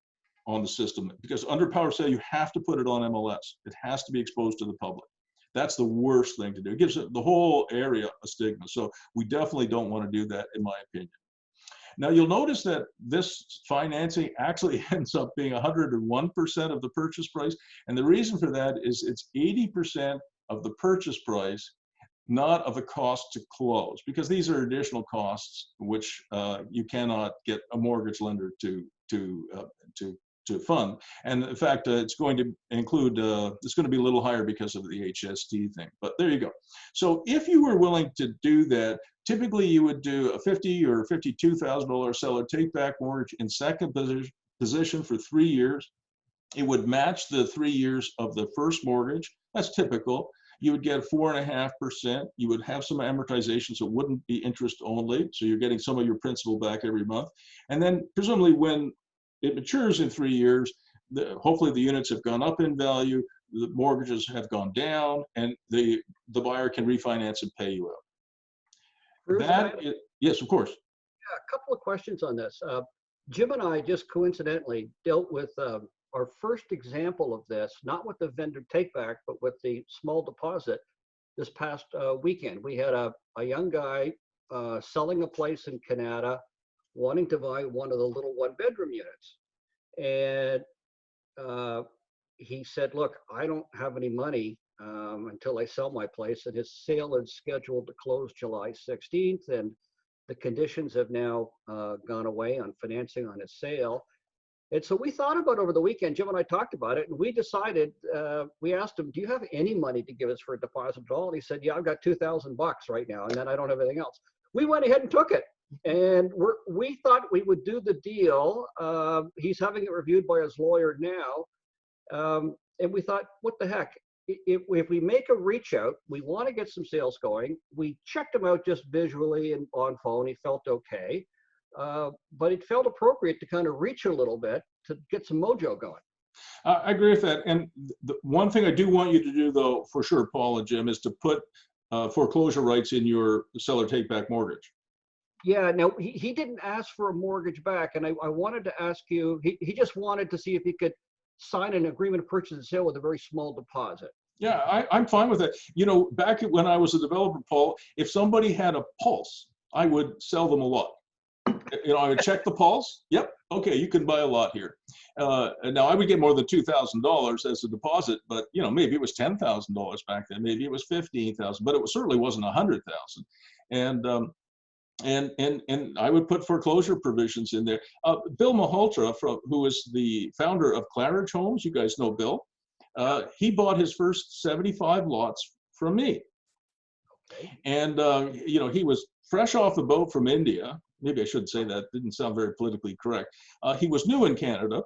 on the system. Because under power sale, you have to put it on MLS. It has to be exposed to the public. That's the worst thing to do. It gives the whole area a stigma. So we definitely don't want to do that, in my opinion. Now, you'll notice that this financing actually ends up being 101% of the purchase price. And the reason for that is it's 80% of the purchase price, not of the cost to close, because these are additional costs which you cannot get a mortgage lender to fund. And in fact, it's going to include, it's going to be a little higher because of the HST thing, but there you go. So if you were willing to do that, typically you would do a $50,000 or $52,000 seller take back mortgage in second position for 3 years. It would match the 3 years of the first mortgage. That's typical. You would get 4.5%. You would have some amortization, so it wouldn't be interest only. So you're getting some of your principal back every month. And then presumably when it matures in 3 years, hopefully the units have gone up in value, the mortgages have gone down, and the buyer can refinance and pay you out. Bruce, Yes, of course. Yeah, a couple of questions on this. Jim and I just coincidentally dealt with our first example of this, not with the vendor take back, but with the small deposit this past weekend. We had a young guy selling a place in Canada, wanting to buy one of the little 1-bedroom units. And he said, look, I don't have any money until I sell my place. And his sale is scheduled to close July 16th. And the conditions have now gone away on financing on his sale. And so we thought about over the weekend, Jim and I talked about it, and we decided, we asked him, do you have any money to give us for a deposit at all? And he said, yeah, I've got $2,000 right now, and then I don't have anything else. We went ahead and took it. And we thought we would do the deal. He's having it reviewed by his lawyer now. And we thought, what the heck? If we make a reach out, we want to get some sales going. We checked him out just visually and on phone. He felt okay. But it felt appropriate to kind of reach a little bit to get some mojo going. I agree with that. And the one thing I do want you to do, though, for sure, Paul and Jim, is to put foreclosure rights in your seller take-back mortgage. Yeah, no, he didn't ask for a mortgage back. And I wanted to ask you, he just wanted to see if he could sign an agreement of purchase and sale with a very small deposit. Yeah, I'm fine with that. You know, back when I was a developer, Paul, if somebody had a pulse, I would sell them a lot. You know, I would check the pulse. Yep. Okay, you can buy a lot here. And now I would get more than $2,000 as a deposit, but you know, maybe it was $10,000 back then. Maybe it was $15,000, but it certainly wasn't $100,000. And I would put foreclosure provisions in there. Bill Malhotra, who is the founder of Claridge Homes, you guys know Bill. He bought his first 75 lots from me. Okay. And you know, he was fresh off the boat from India. Maybe I should say that, didn't sound very politically correct. He was new in Canada.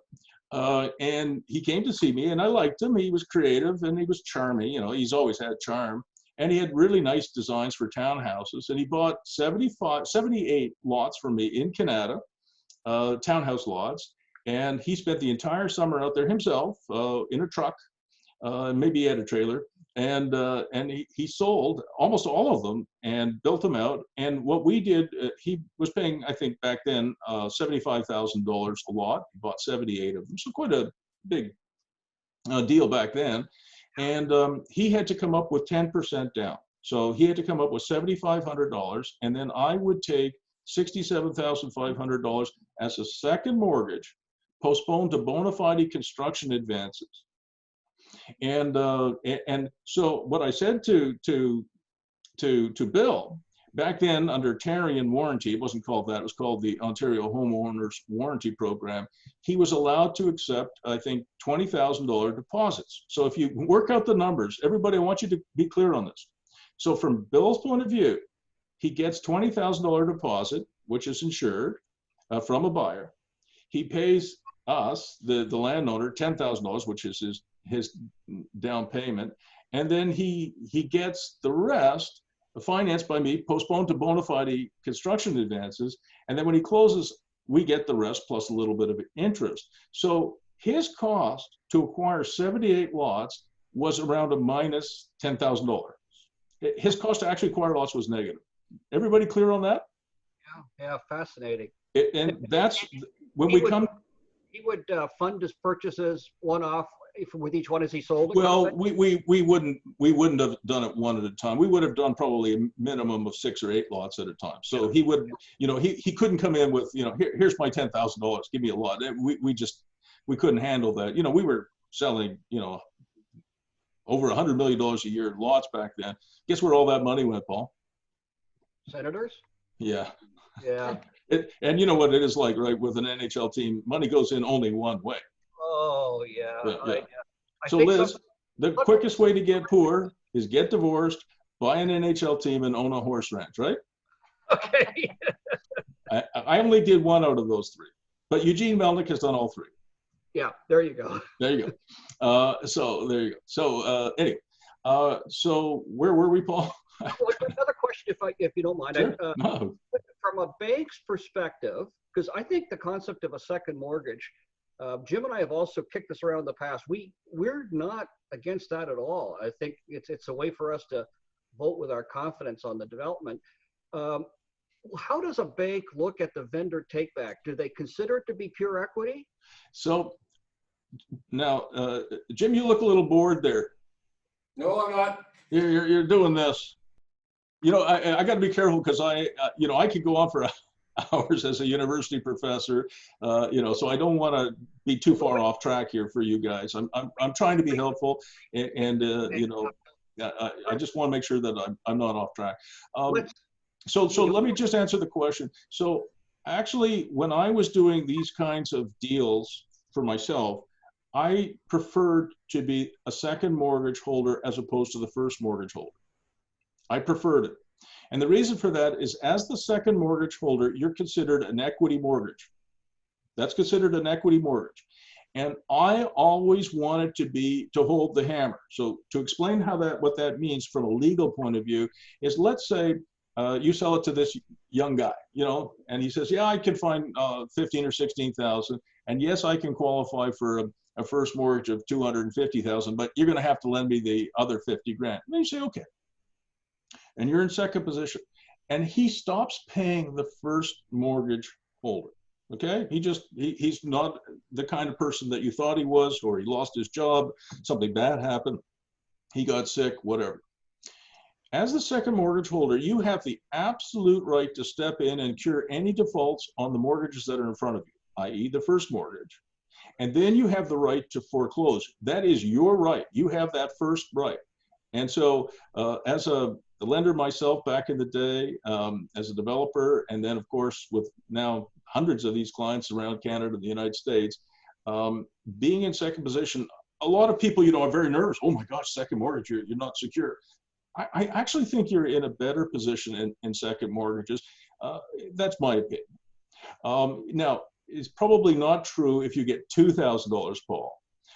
And he came to see me, and I liked him. He was creative and he was charming. You know, he's always had charm. And he had really nice designs for townhouses. And he bought 78 lots from me in Canada, townhouse lots. And he spent the entire summer out there himself in a truck. Maybe he had a trailer. And he sold almost all of them and built them out. And what we did, he was paying, I think back then, $75,000 a lot. He bought 78 of them, so quite a big deal back then. And he had to come up with 10% down. So he had to come up with $7,500, and then I would take $67,500 as a second mortgage, postponed to bona fide construction advances. And so what I said to Bill back then, under Tarian warranty, it wasn't called that, it was called the Ontario Homeowners Warranty Program. He was allowed to accept, I think, $20,000 deposits. So if you work out the numbers, everybody, I want you to be clear on this. So from Bill's point of view, he gets $20,000 deposit, which is insured from a buyer. He pays us, the landowner, $10,000, which is his down payment, and then he gets the rest financed by me, postponed to bona fide construction advances, and then when he closes, we get the rest plus a little bit of interest. So his cost to acquire 78 lots was around a minus $10,000. His cost to actually acquire lots was negative. Everybody clear on that? Yeah, fascinating. And that's when we come. He would fund his purchases one-off with each one as he sold it? Well, we wouldn't have done it one at a time. We would have done probably a minimum of 6 or 8 lots at a time. So he would, you know, he couldn't come in with, you know, here's my $10,000, give me a lot. We couldn't handle that. You know, we were selling, you know, over $100 million a year in lots back then. Guess where all that money went, Paul? Senators? Yeah. Yeah. And you know what it is like, right? With an NHL team, money goes in only one way. Oh, yeah. Yeah. I So think Liz, the quickest way to get poor is get divorced, buy an NHL team, and own a horse ranch, right? Okay. I only did one out of those 3, but Eugene Melnick has done all 3. Yeah, there you go. There you go. So there you go. So anyway, so where were we, Paul? Well, another question, if you don't mind. Sure. No. From a bank's perspective, because I think the concept of a second mortgage, Jim and I have also kicked this around in the past. We're not against that at all. I think it's a way for us to vote with our confidence on the development. How does a bank look at the vendor take back? Do they consider it to be pure equity? So now, Jim, you look a little bored there. No, I'm not. You're doing this. You know, I got to be careful because you know, I could go on for hours as a university professor, you know, so I don't want to be too far off track here for you guys. I'm trying to be helpful, and you know, I just want to make sure that I'm not off track. So let me just answer the question. So actually, when I was doing these kinds of deals for myself, I preferred to be a second mortgage holder as opposed to the first mortgage holder. I preferred it. And the reason for that is, as the second mortgage holder, you're considered an equity mortgage. That's considered an equity mortgage. And I always wanted to hold the hammer. So to explain what that means from a legal point of view is, let's say you sell it to this young guy, you know, and he says, yeah, I can find 15 or 16,000. And yes, I can qualify for a first mortgage of 250,000, but you're going to have to lend me the other 50 grand. And you say, okay. And you're in second position, and he stops paying the first mortgage holder. Okay, he's not the kind of person that you thought he was, or he lost his job, something bad happened, he got sick, whatever. As the second mortgage holder, you have the absolute right to step in and cure any defaults on the mortgages that are in front of you, i.e. the first mortgage. And then you have the right to foreclose. That is your right. You have that first right. And so as a lender myself back in the day, as a developer, and then of course with now hundreds of these clients around Canada and the United States, being in second position, a lot of people, you know, are very nervous. Oh my gosh, second mortgage, you're not secure. I actually think you're in a better position in second mortgages. That's my opinion. Now, is probably not true if you get $2,000, Paul.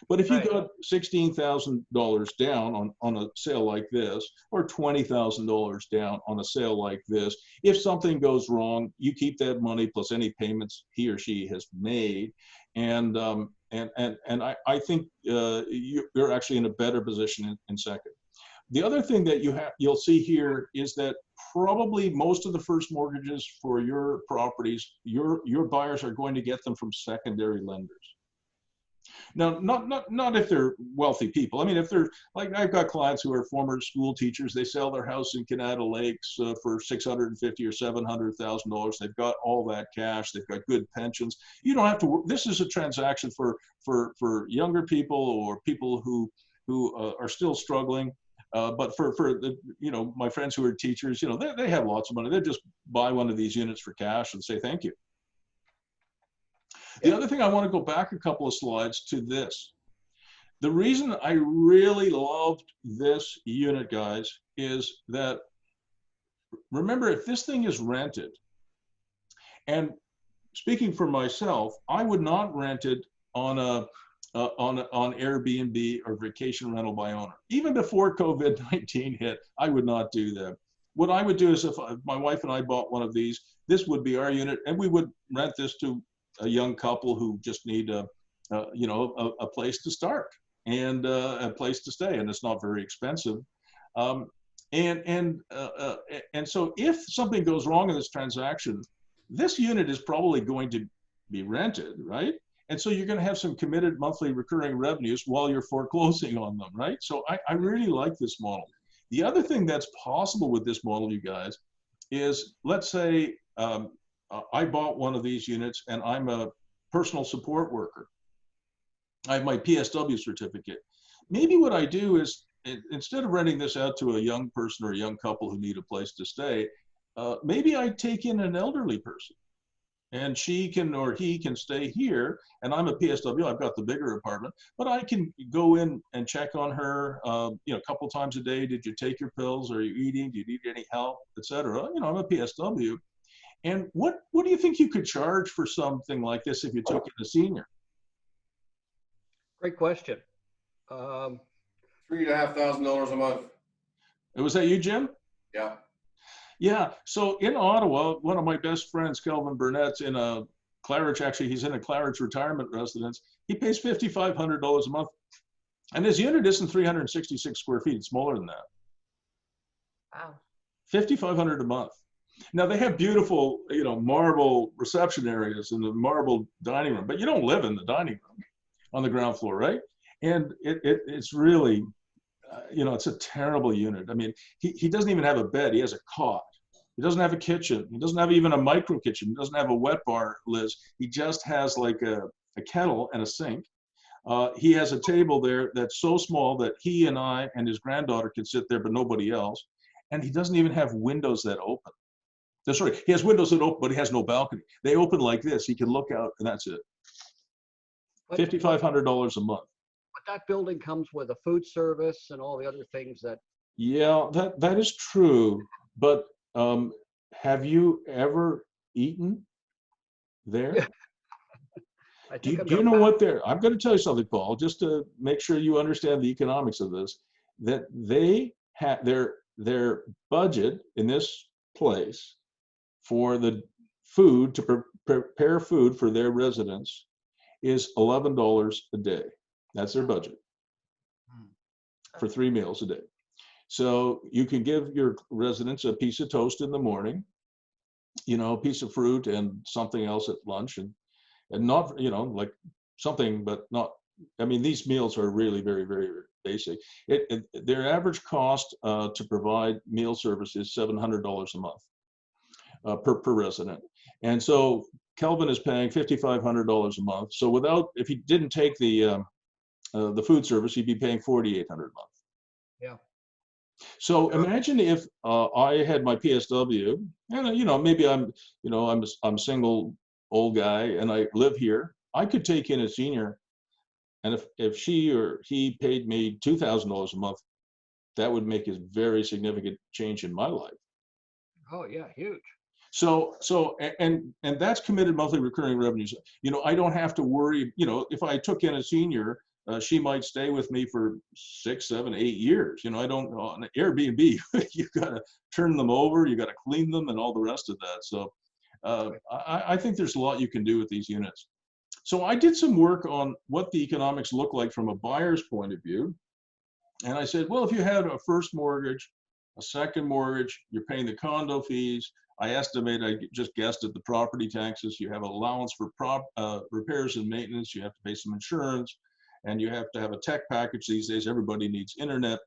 But if you Right. got $16,000 down on a sale like this, or $20,000 down on a sale like this, if something goes wrong, you keep that money plus any payments he or she has made, and I think you're actually in a better position in second. The other thing that you'll see here is that probably most of the first mortgages for your properties, your buyers are going to get them from secondary lenders. Now, not if they're wealthy people. I mean, if they're like, I've got clients who are former school teachers. They sell their house in Canada Lakes for $650,000 or $700,000. They've got all that cash. They've got good pensions. You don't have to. This is a transaction for younger people or people who are still struggling. But for the, my friends who are teachers, they have lots of money. They just buy one of these units for cash and say thank you. The other thing, I want to go back a couple of slides to this. The reason I really loved this unit, guys, is that, remember, if this thing is rented, and speaking for myself, I would not rent it on Airbnb or vacation rental by owner. Even before COVID-19 hit, I would not do that. What I would do is, if my wife and I bought one of these, this would be our unit, and we would rent this to a young couple who just need a place to start and a place to stay, and it's not very expensive. And so if something goes wrong in this transaction, this unit is probably going to be rented, right? And so you're going to have some committed monthly recurring revenues while you're foreclosing on them, right? So I really like this model. The other thing that's possible with this model, you guys, is, let's say I bought one of these units and I'm a personal support worker. I have my PSW certificate. Maybe what I do is, instead of renting this out to a young person or a young couple who need a place to stay, maybe I take in an elderly person, and she can or he can stay here, and I'm a PSW, I've got the bigger apartment, but I can go in and check on her a couple times a day. Did you take your pills? Are you eating? Do you need any help, etc.? I'm a PSW. And what do you think you could charge for something like this if you took in a senior? Great question. $3,500 a month. Was that you, Jim? Yeah. Yeah, so in Ottawa, one of my best friends, Kelvin Burnett's in a Claridge, actually, he's in a Claridge retirement residence. He pays $5,500 a month. And his unit isn't 366 square feet, it's smaller than that. Wow. $5,500 a month. Now they have beautiful, marble reception areas and the marble dining room, but you don't live in the dining room on the ground floor, right? And it's really, it's a terrible unit. I mean, he doesn't even have a bed. He has a cot. He doesn't have a kitchen. He doesn't have even a micro kitchen. He doesn't have a wet bar, Liz. He just has like a kettle and a sink. He has a table there that's so small that he and I and his granddaughter can sit there, but nobody else. And he doesn't even have windows that open. Sorry, he has windows that open, but he has no balcony. They open like this. He can look out, and that's it. $5,500 a month. But that building comes with a food service and all the other things that. Yeah, that is true. But have you ever eaten there? Do you know what they're? I'm going to tell you something, Paul, just to make sure you understand the economics of this. That they have their budget in this place for the food, to prepare food for their residents, is $11 a day. That's their budget for 3 meals a day. So you can give your residents a piece of toast in the morning, a piece of fruit and something else at lunch, and not, like something, but not, I mean, these meals are really very, very basic. Their average cost to provide meal service is $700 a month. Per resident. And so Kelvin is paying $5,500 a month. So if he didn't take the food service, he'd be paying $4,800 a month. Yeah. So imagine if I had my PSW, and maybe I'm a single old guy and I live here. I could take in a senior, and if she or he paid me $2,000 a month, that would make a very significant change in my life. Oh yeah, huge. And that's committed monthly recurring revenues. You know, I don't have to worry, you know, if I took in a senior, she might stay with me for 6, 7, 8 years. You know, I don't, on Airbnb, you got to turn them over, you got to clean them and all the rest of that. So I think there's a lot you can do with these units. So I did some work on what the economics look like from a buyer's point of view. And I said, well, if you had a first mortgage, a second mortgage, you're paying the condo fees, I just guessed at the property taxes, you have allowance for repairs and maintenance, you have to pay some insurance, and you have to have a tech package these days. Everybody needs internet.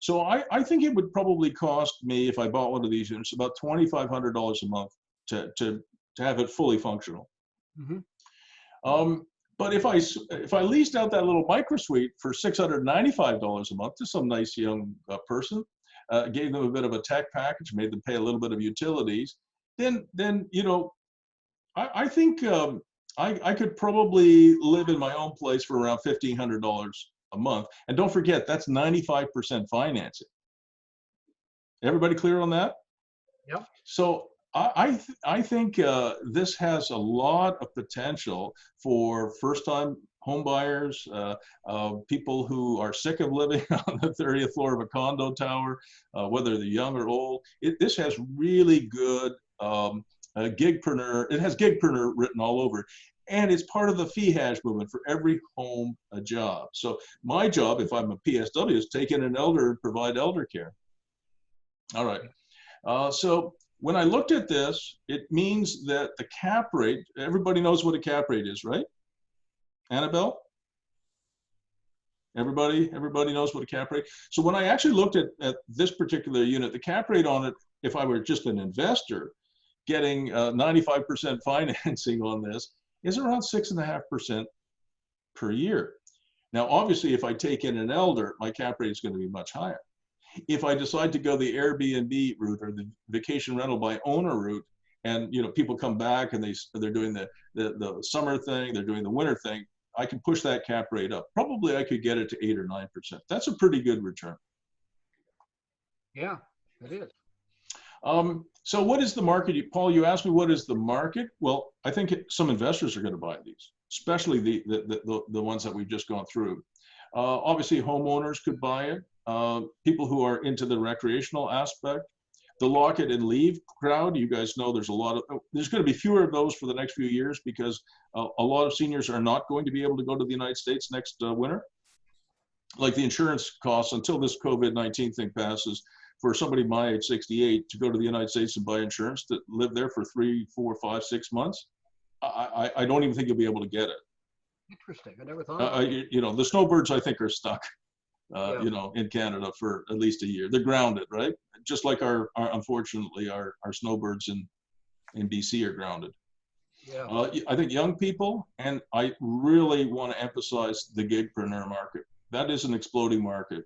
So I think it would probably cost me, if I bought one of these units, about $2,500 a month to have it fully functional. Mm-hmm. But if I leased out that little micro suite for $695 a month to some nice young person, gave them a bit of a tech package, made them pay a little bit of utilities, then you know, I think I could probably live in my own place for around $1,500 a month. And don't forget, that's 95% financing. Everybody clear on that? Yep. So I think this has a lot of potential for first-time home buyers, people who are sick of living on the 30th floor of a condo tower, whether they're young or old. This has really good gigpreneur. It has gigpreneur written all over it. And it's part of the fee hash movement for every home a job. So my job, if I'm a PSW, is take in an elder and provide elder care. All right. So when I looked at this, it means that the cap rate, everybody knows what a cap rate is, right? Annabelle? Everybody knows what a cap rate. So when I actually looked at this particular unit, the cap rate on it, if I were just an investor, getting 95% financing on this, is around 6.5% per year. Now, obviously, if I take in an elder, my cap rate is going to be much higher. If I decide to go the Airbnb route or the vacation rental by owner route, and you know people come back and they're doing the summer thing, they're doing the winter thing, I can push that cap rate up. Probably I could get it to 8 or 9%. That's a pretty good return. Yeah, it is. So what is the market? Paul, you asked me what is the market? Well, I think some investors are going to buy these, especially the ones that we've just gone through. Obviously, homeowners could buy it. People who are into the recreational aspect. The lock it and leave crowd, you guys know there's going to be fewer of those for the next few years because a lot of seniors are not going to be able to go to the United States next winter. Like the insurance costs until this COVID-19 thing passes, for somebody my age, 68, to go to the United States and buy insurance to live there for 3, 4, 5, 6 months, I don't even think you'll be able to get it. Interesting. I never thought. You know, the snowbirds I think are stuck. Yeah. You know, in Canada for at least a year. They're grounded, right? Just like unfortunately, our snowbirds in BC are grounded. Yeah. I think young people, and I really want to emphasize the gigpreneur market. That is an exploding market.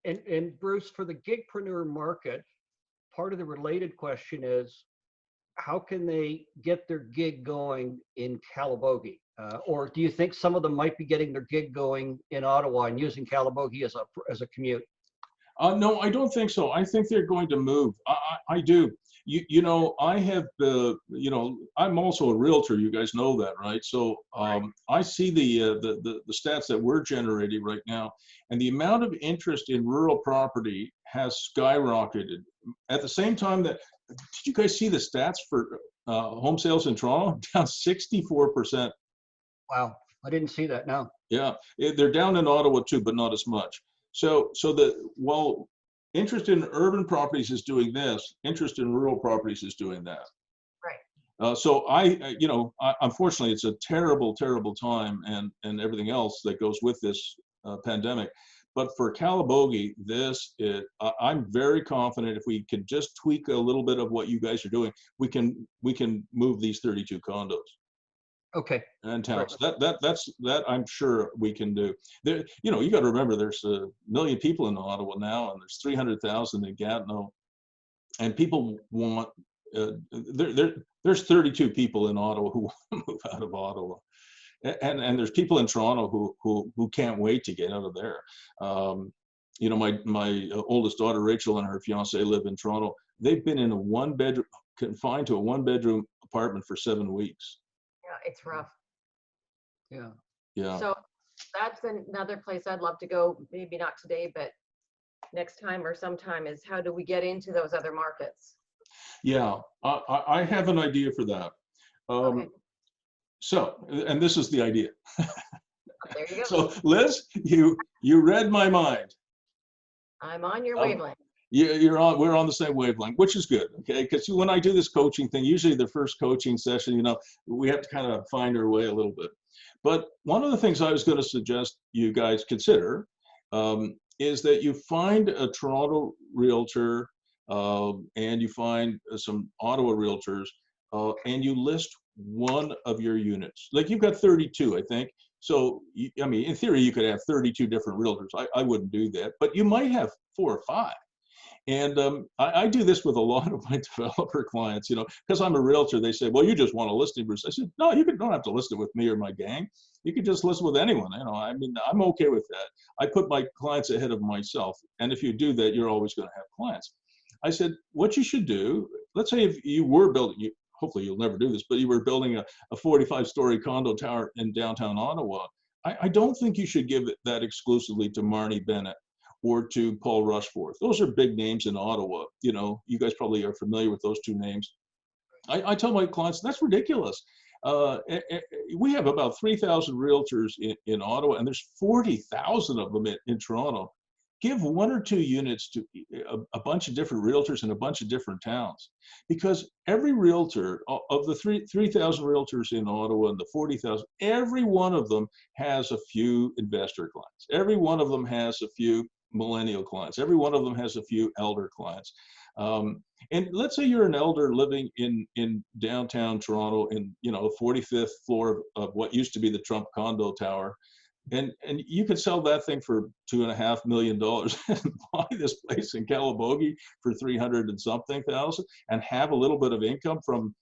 And Bruce, for the gigpreneur market, part of the related question is, how can they get their gig going in Calabogie? Or do you think some of them might be getting their gig going in Ottawa and using Calabogie as a commute? No, I don't think so. I think they're going to move. I do. You know, I have you know, I'm also a realtor. You guys know that, right? So I see the stats that we're generating right now, and the amount of interest in rural property has skyrocketed. At the same time did you guys see the stats for home sales in Toronto? Down 64%. Wow, I didn't see that. No. Yeah, they're down in Ottawa too, but not as much. So while interest in urban properties is doing this, interest in rural properties is doing that. Right. So you know, unfortunately, it's a terrible, terrible time and everything else that goes with this pandemic. But for Calabogie, I'm very confident if we can just tweak a little bit of what you guys are doing, we can move these 32 condos. Okay. And towns. That I'm sure we can do. There, you know, you got to remember there's 1 million people in Ottawa now, and there's 300,000 in Gatineau, and people want. There's 32 people in Ottawa who want to move out of Ottawa, and there's people in Toronto who can't wait to get out of there. you know, my oldest daughter, Rachel, and her fiance live in Toronto. They've been in a confined to a 1-bedroom apartment for 7 weeks. Yeah, it's rough. Yeah. Yeah. So that's another place I'd love to go, maybe not today, but next time or sometime, is how do we get into those other markets? Yeah, I have an idea for that. Okay. So, and this is the idea. There you go. So, Liz, you read my mind. I'm on your wavelength. We're on the same wavelength, which is good, okay? Because when I do this coaching thing, usually the first coaching session, you know, we have to kind of find our way a little bit. But one of the things I was going to suggest you guys consider is that you find a Toronto realtor and you find some Ottawa realtors and you list one of your units. Like you've got 32, I think. So, I mean, in theory, you could have 32 different realtors. I wouldn't do that, but you might have 4 or 5. And I do this with a lot of my developer clients, you know, because I'm a realtor. They say, well, you just want a listing, Bruce. I said, no, don't have to list it with me or my gang. You can just list with anyone. You know, I mean, I'm okay with that. I put my clients ahead of myself. And if you do that, you're always going to have clients. I said, what you should do, let's say if you were building, hopefully you'll never do this, but you were building a 45-story condo tower in downtown Ottawa. I don't think you should give that exclusively to Marnie Bennett or to Paul Rushforth. Those are big names in Ottawa. You know, you guys probably are familiar with those 2 names. I tell my clients, that's ridiculous. We have about 3,000 realtors in Ottawa, and there's 40,000 of them in Toronto. Give 1 or 2 units to a bunch of different realtors in a bunch of different towns, because every realtor of the 3,000 realtors in Ottawa and the 40,000, every one of them has a few investor clients. Every one of them has a few millennial clients. Every one of them has a few elder clients. And let's say you're an elder living in downtown Toronto in, you know, the 45th floor of what used to be the Trump condo tower. And you could sell that thing for $2.5 million and buy this place in Calabogie for 300 and something thousand and have a little bit of income from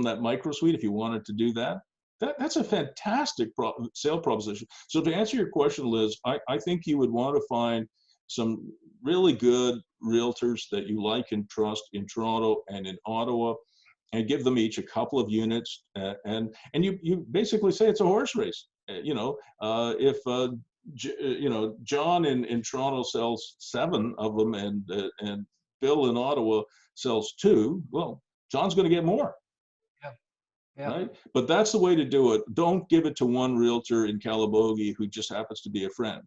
that micro suite if you wanted to do that. That's a fantastic sale proposition. So to answer your question, Liz, I think you would want to find some really good realtors that you like and trust in Toronto and in Ottawa, and give them each a couple of units. And you basically say it's a horse race. You know, if you know, John in Toronto sells 7 of them, and Bill in Ottawa sells 2, well, John's going to get more. Yeah. Right? But that's the way to do it. Don't give it to one realtor in Calabogie who just happens to be a friend.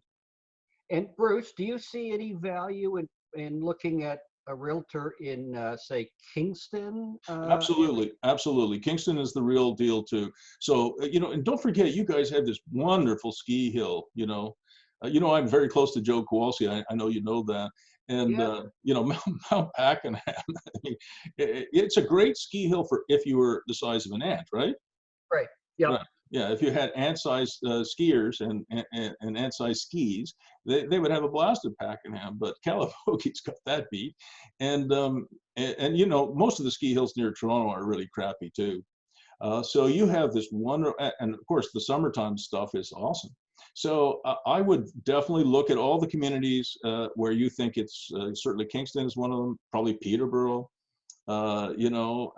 And Bruce, do you see any value in looking at a realtor in, say, Kingston? Absolutely, absolutely. Kingston is the real deal too. So, you know, and don't forget, you guys have this wonderful ski hill. You know, I'm very close to Joe Kowalski. I know you know that. And, Yeah. you know, Mount Pakenham, it's a great ski hill for if you were the size of an ant, right? Right. Yeah. Right. Yeah, if you had ant-sized skiers and ant-sized skis, they would have a blast at Pakenham. But Calabogie's got that beat, and you know, most of the ski hills near Toronto are really crappy too. So you have this wonder, and of course the summertime stuff is awesome. So I would definitely look at all the communities where you think it's certainly Kingston is one of them, probably Peterborough, you know,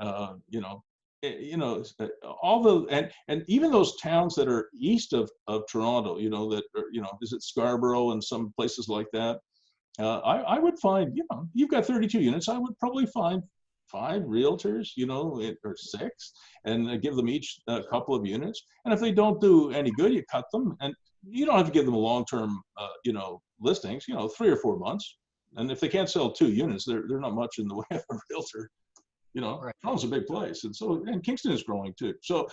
all the and even those towns that are east of Toronto, you know, that are, you know, is it Scarborough and some places like that. I would find, you know, you've got 32 units. I would probably find 5 realtors, you know, or 6, and give them each a couple of units. And if they don't do any good, you cut them, and you don't have to give them a long-term, you know, listings. You know, 3 or 4 months. And if they can't sell 2 units, they're not much in the way of a realtor. You know, Right. Toronto's a big place, and Kingston is growing too. So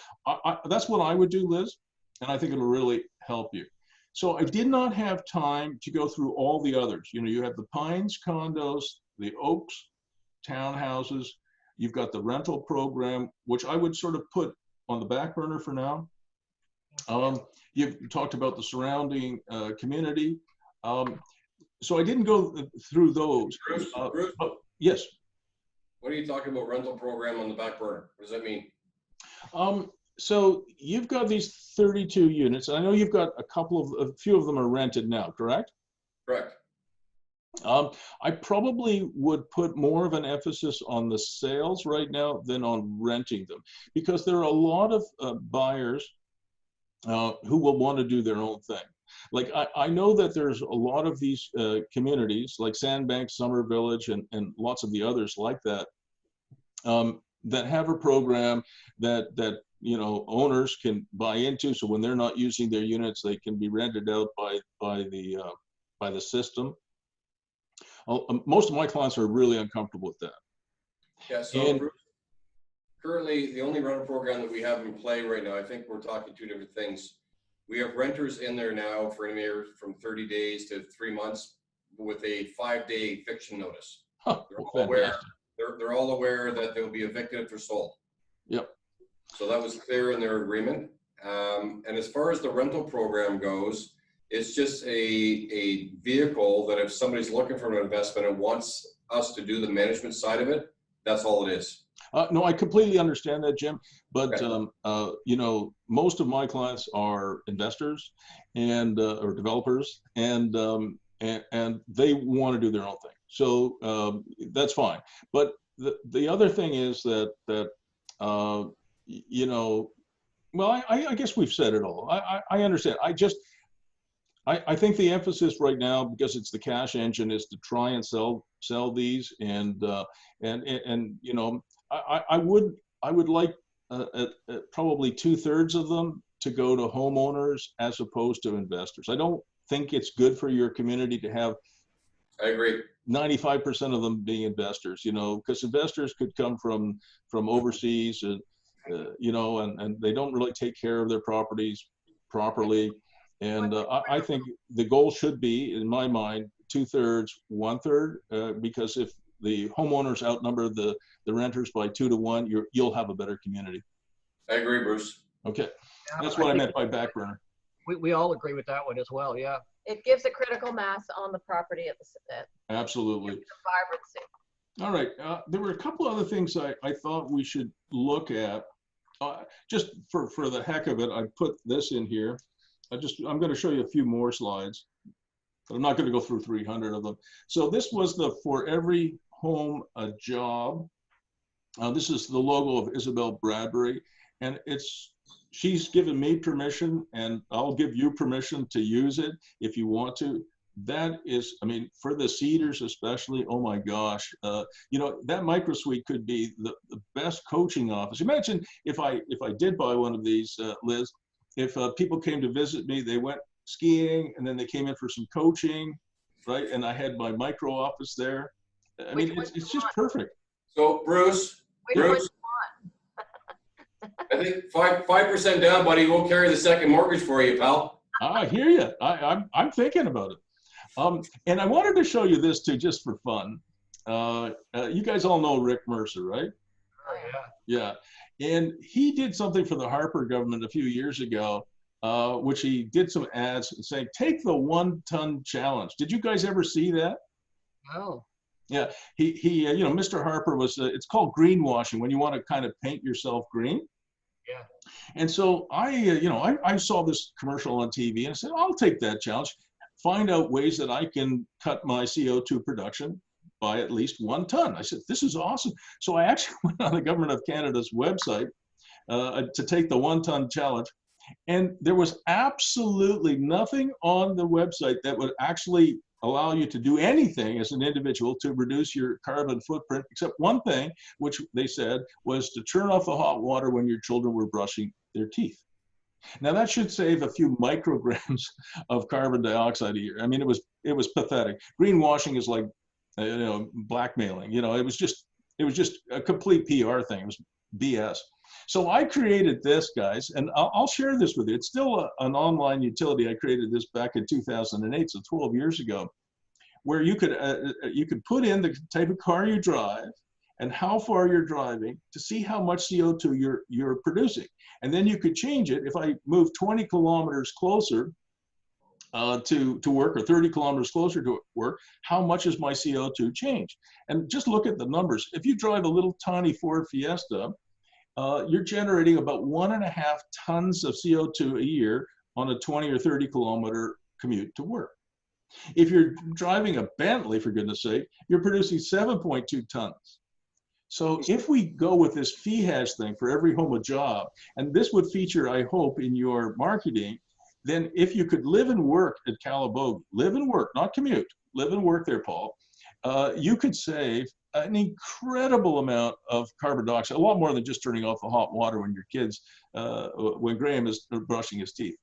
that's what I would do, Liz, and I think it'll really help you. So I did not have time to go through all the others. You know, you have the Pines condos, the Oaks townhouses. You've got the rental program, which I would sort of put on the back burner for now. You've talked about the surrounding community. So I didn't go through those. Bruce, Yes. what are you talking about rental program on the back burner? What does that mean? So you've got these 32 units. I know you've got a few of them are rented now, correct? Correct. I probably would put more of an emphasis on the sales right now than on renting them, because there are a lot of buyers who will want to do their own thing. Like I know that there's a lot of these communities like Sandbank, Summer Village, and lots of the others like that, that have a program that owners can buy into. So when they're not using their units, they can be rented out by the system. Most of my clients are really uncomfortable with that. Yeah, so currently the only rental program that we have in play right now, I think we're talking two different things. We have renters in there now for anywhere from 30 days to 3 months with a 5-day eviction notice. Huh, they're, well, all aware, they're all aware that they'll be evicted if they're sold. Yep. So that was clear in their agreement. And as far as the rental program goes, it's just a vehicle that if somebody's looking for an investment and wants us to do the management side of it, that's all it is. No, I completely understand that, Jim. But okay. Most of my clients are investors and or developers, and they want to do their own thing. So that's fine. But the other thing is that well, I guess we've said it all. I understand. I think the emphasis right now, because it's the cash engine, is to try and sell these, and I would like probably 2/3 of them to go to homeowners as opposed to investors. I don't think it's good for your community to have, I agree, 95% of them being investors, because investors could come from overseas, and and they don't really take care of their properties properly. And I think the goal should be, in my mind, 2/3, 1/3, because if the homeowners outnumber the renters by 2 to 1, you'll have a better community. I agree, Bruce. Okay, Yeah, that's what I meant by back burner. We all agree with that one as well. Yeah. It gives a critical mass on the property at the Absolutely. vibrancy. All right, there were a couple other things I thought we should look at. Just for the heck of it, I put this in here. I'm going to show you a few more slides, but I'm not going to go through 300 of them. So this was the For Every Home a Job. This is the logo of Isabel Bradbury, and she's given me permission, and I'll give you permission to use it if you want to. That is, I mean, for the Cedars especially, oh my gosh, that micro suite could be the best coaching office. Imagine if I did buy one of these, Liz, if people came to visit me, they went skiing and then they came in for some coaching, right? And I had my micro office there. I mean, it's just perfect. So Bruce, I think 5% down, buddy. We'll carry the second mortgage for you, pal. I hear you. I'm thinking about it. And I wanted to show you this too, just for fun. You guys all know Rick Mercer, right? Oh, yeah. Yeah. And he did something for the Harper government a few years ago, which he did some ads saying, take the 1-ton challenge. Did you guys ever see that? No. Yeah. He Mr. Harper was, it's called greenwashing, when you want to kind of paint yourself green. Yeah. And so I saw this commercial on TV and I said, I'll take that challenge, find out ways that I can cut my CO2 production by at least 1 ton. I said, this is awesome. So I actually went on the Government of Canada's website to take the 1-ton challenge. And there was absolutely nothing on the website that would actually allow you to do anything as an individual to reduce your carbon footprint, except one thing, which they said was to turn off the hot water when your children were brushing their teeth. Now that should save a few micrograms of carbon dioxide a year. I mean, it was pathetic. Greenwashing is like, blackmailing. It was just a complete PR thing. It was BS. So I created this, guys, and I'll share this with you. It's still an online utility. I created this back in 2008, so 12 years ago, where you could put in the type of car you drive and how far you're driving to see how much CO2 you're producing. And then you could change it. If I move 20 kilometers closer to work, or 30 kilometers closer to work, how much is my CO2 change? And just look at the numbers. If you drive a little tiny Ford Fiesta, you're generating about 1.5 tons of CO2 a year on a 20 or 30 kilometer commute to work. If you're driving a Bentley, for goodness sake, you're producing 7.2 tons. So if we go with this fee hash thing for every home a job, and this would feature, I hope, in your marketing, then if you could live and work at Calabogie, live and work, not commute, live and work there, Paul, you could save an incredible amount of carbon dioxide, a lot more than just turning off the hot water when your kids, when Graham is brushing his teeth.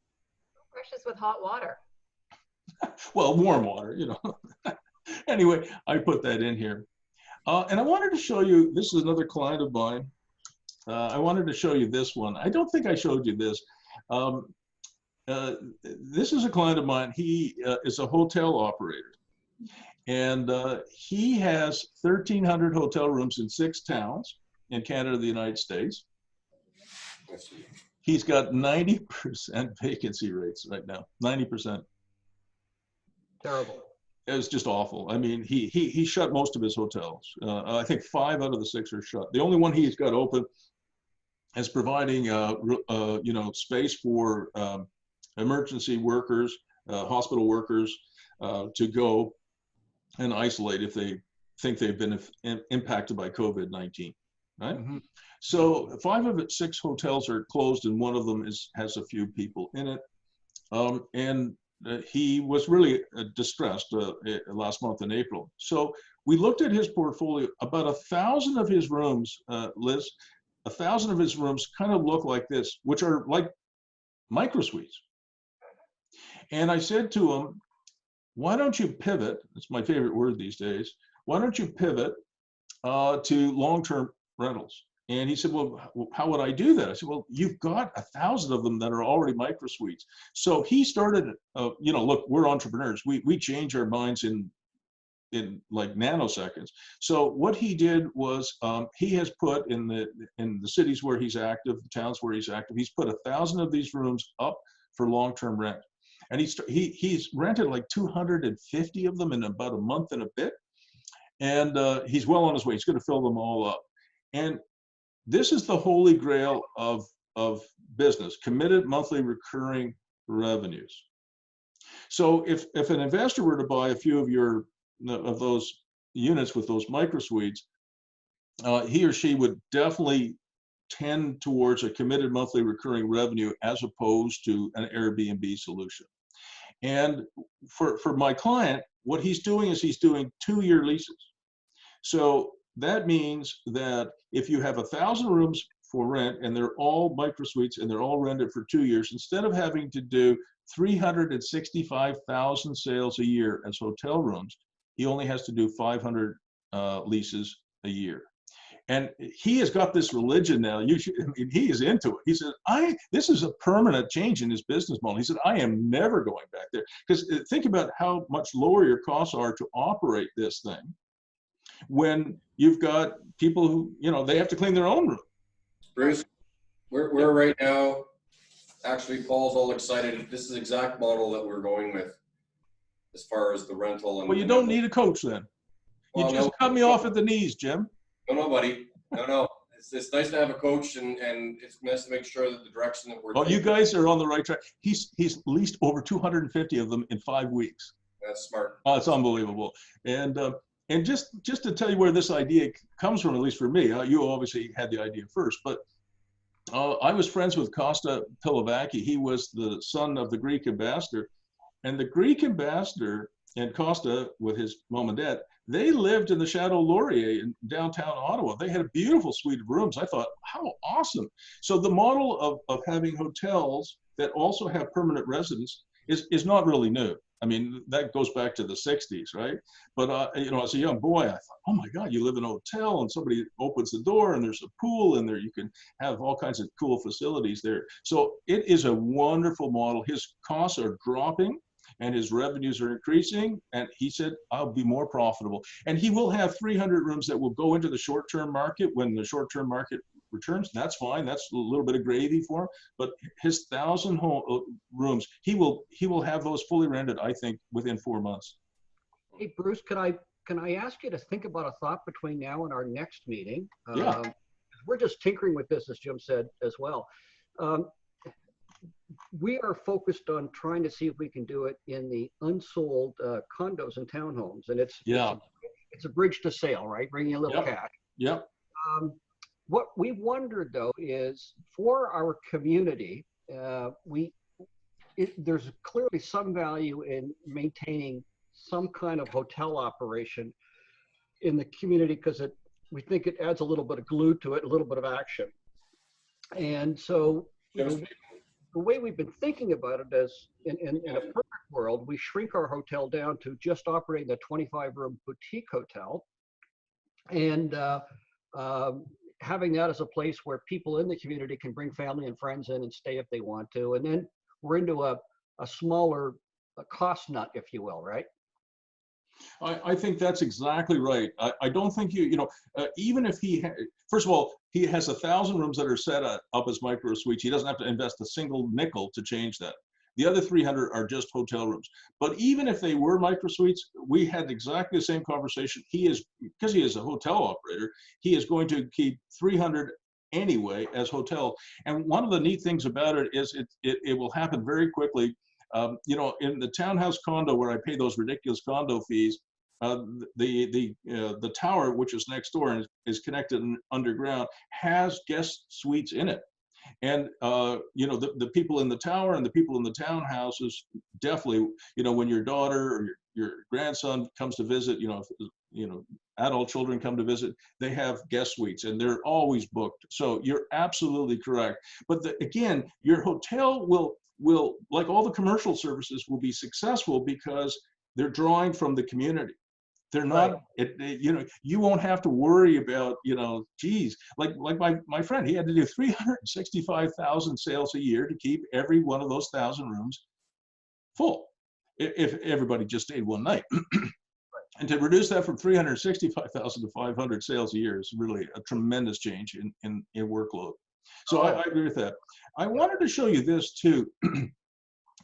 Brushes with hot water. Well, warm water, you know. Anyway, I put that in here. And I wanted to show you, this is another client of mine. I wanted to show you this one. I don't think I showed you this. This is a client of mine. He is a hotel operator. And he has 1,300 hotel rooms in 6 towns in Canada, the United States. He's got 90% vacancy rates right now, 90%. Terrible. It was just awful. I mean, he shut most of his hotels. I think 5 out of the 6 are shut. The only one he's got open is providing, you know, space for emergency workers, hospital workers to go and isolate if they think they've been impacted by COVID-19, right? Mm-hmm. So 5 of its 6 hotels are closed, and one of them has a few people in it. And he was really distressed last month in April. So we looked at his portfolio. About 1,000 of his rooms, Liz, 1,000 of his rooms kind of look like this, which are like micro suites. And I said to him, why don't you pivot? It's my favorite word these days. Why don't you pivot to long-term rentals? And he said, well, how would I do that? I said, well, you've got 1,000 of them that are already micro suites. So he started, you know, look, we're entrepreneurs. We change our minds in like nanoseconds. So what he did was he has put in the cities where he's active, the towns where he's active, he's put 1,000 of these rooms up for long-term rent. And he's rented like 250 of them in about a month and a bit. And he's well on his way. He's going to fill them all up. And this is the holy grail of business, committed monthly recurring revenues. So if an investor were to buy a few of those units with those micro suites, he or she would definitely tend towards a committed monthly recurring revenue as opposed to an Airbnb solution. And for my client, what he's doing is he's doing 2-year leases. So that means that if you have 1,000 rooms for rent and they're all micro suites and they're all rented for 2 years, instead of having to do 365,000 sales a year as hotel rooms, he only has to do 500 leases a year. And he has got this religion now. He is into it. He says, this is a permanent change in his business model. He said, I am never going back there. Because think about how much lower your costs are to operate this thing when you've got people who, you know, they have to clean their own room. Bruce, we're right now, actually, Paul's all excited. This is the exact model that we're going with as far as the rental. And well, you don't need a coach then. You just cut me off at the knees, Jim. No, buddy. No. It's nice to have a coach, and it's nice to make sure that the direction that we're taking. You guys are on the right track. He's leased over 250 of them in 5 weeks. That's smart. Oh, it's unbelievable. And just to tell you where this idea comes from, at least for me, you obviously had the idea first, but I was friends with Costa Pilavaki. He was the son of the Greek ambassador, and the Greek ambassador and Costa, with his mom and dad, they lived in the Chateau Laurier in downtown Ottawa. They had a beautiful suite of rooms. I thought, how awesome. So the model of having hotels that also have permanent residents is not really new. I mean, that goes back to the 60s, right? But, you know, as a young boy, I thought, oh my God, you live in a hotel and somebody opens the door and there's a pool in there. You can have all kinds of cool facilities there. So it is a wonderful model. His costs are dropping and his revenues are increasing. And he said, I'll be more profitable. And he will have 300 rooms that will go into the short-term market when the short-term market returns. That's fine. That's a little bit of gravy for him. But his 1,000 rooms, he will have those fully rented, I think, within 4 months. Hey, Bruce, can I ask you to think about a thought between now and our next meeting? Yeah. We're just tinkering with this, as Jim said as well. we are focused on trying to see if we can do it in the unsold condos and townhomes, and it's a bridge to sale, right? Bringing a little cash. Yep. What we wondered though is for our community, there's clearly some value in maintaining some kind of hotel operation in the community because we think it adds a little bit of glue to it, a little bit of action. And so the way we've been thinking about it is in a perfect world, we shrink our hotel down to just operating a 25-room boutique hotel and having that as a place where people in the community can bring family and friends in and stay if they want to. And then we're into a smaller cost nut, if you will, right? I think that's exactly right. I don't think even if first of all, he has 1,000 rooms that are set up as micro suites. He doesn't have to invest a single nickel to change that. The other 300 are just hotel rooms. But even if they were micro suites, we had exactly the same conversation. Because he is a hotel operator, he is going to keep 300 anyway as hotel. And one of the neat things about it is it will happen very quickly. In the townhouse condo where I pay those ridiculous condo fees, the tower, which is next door and is connected underground, has guest suites in it. And the people in the tower and the people in the townhouses definitely, when your daughter or your grandson comes to visit, adult children come to visit, they have guest suites and they're always booked. So you're absolutely correct. But again, your hotel will, like all the commercial services, will be successful because they're drawing from the community. They're not, you won't have to worry about, geez, like my friend, he had to do 365,000 sales a year to keep every one of those 1,000 rooms full if everybody just stayed one night. And to reduce that from 365,000 to 500 sales a year is really a tremendous change in workload. So I agree with that. I wanted to show you this too.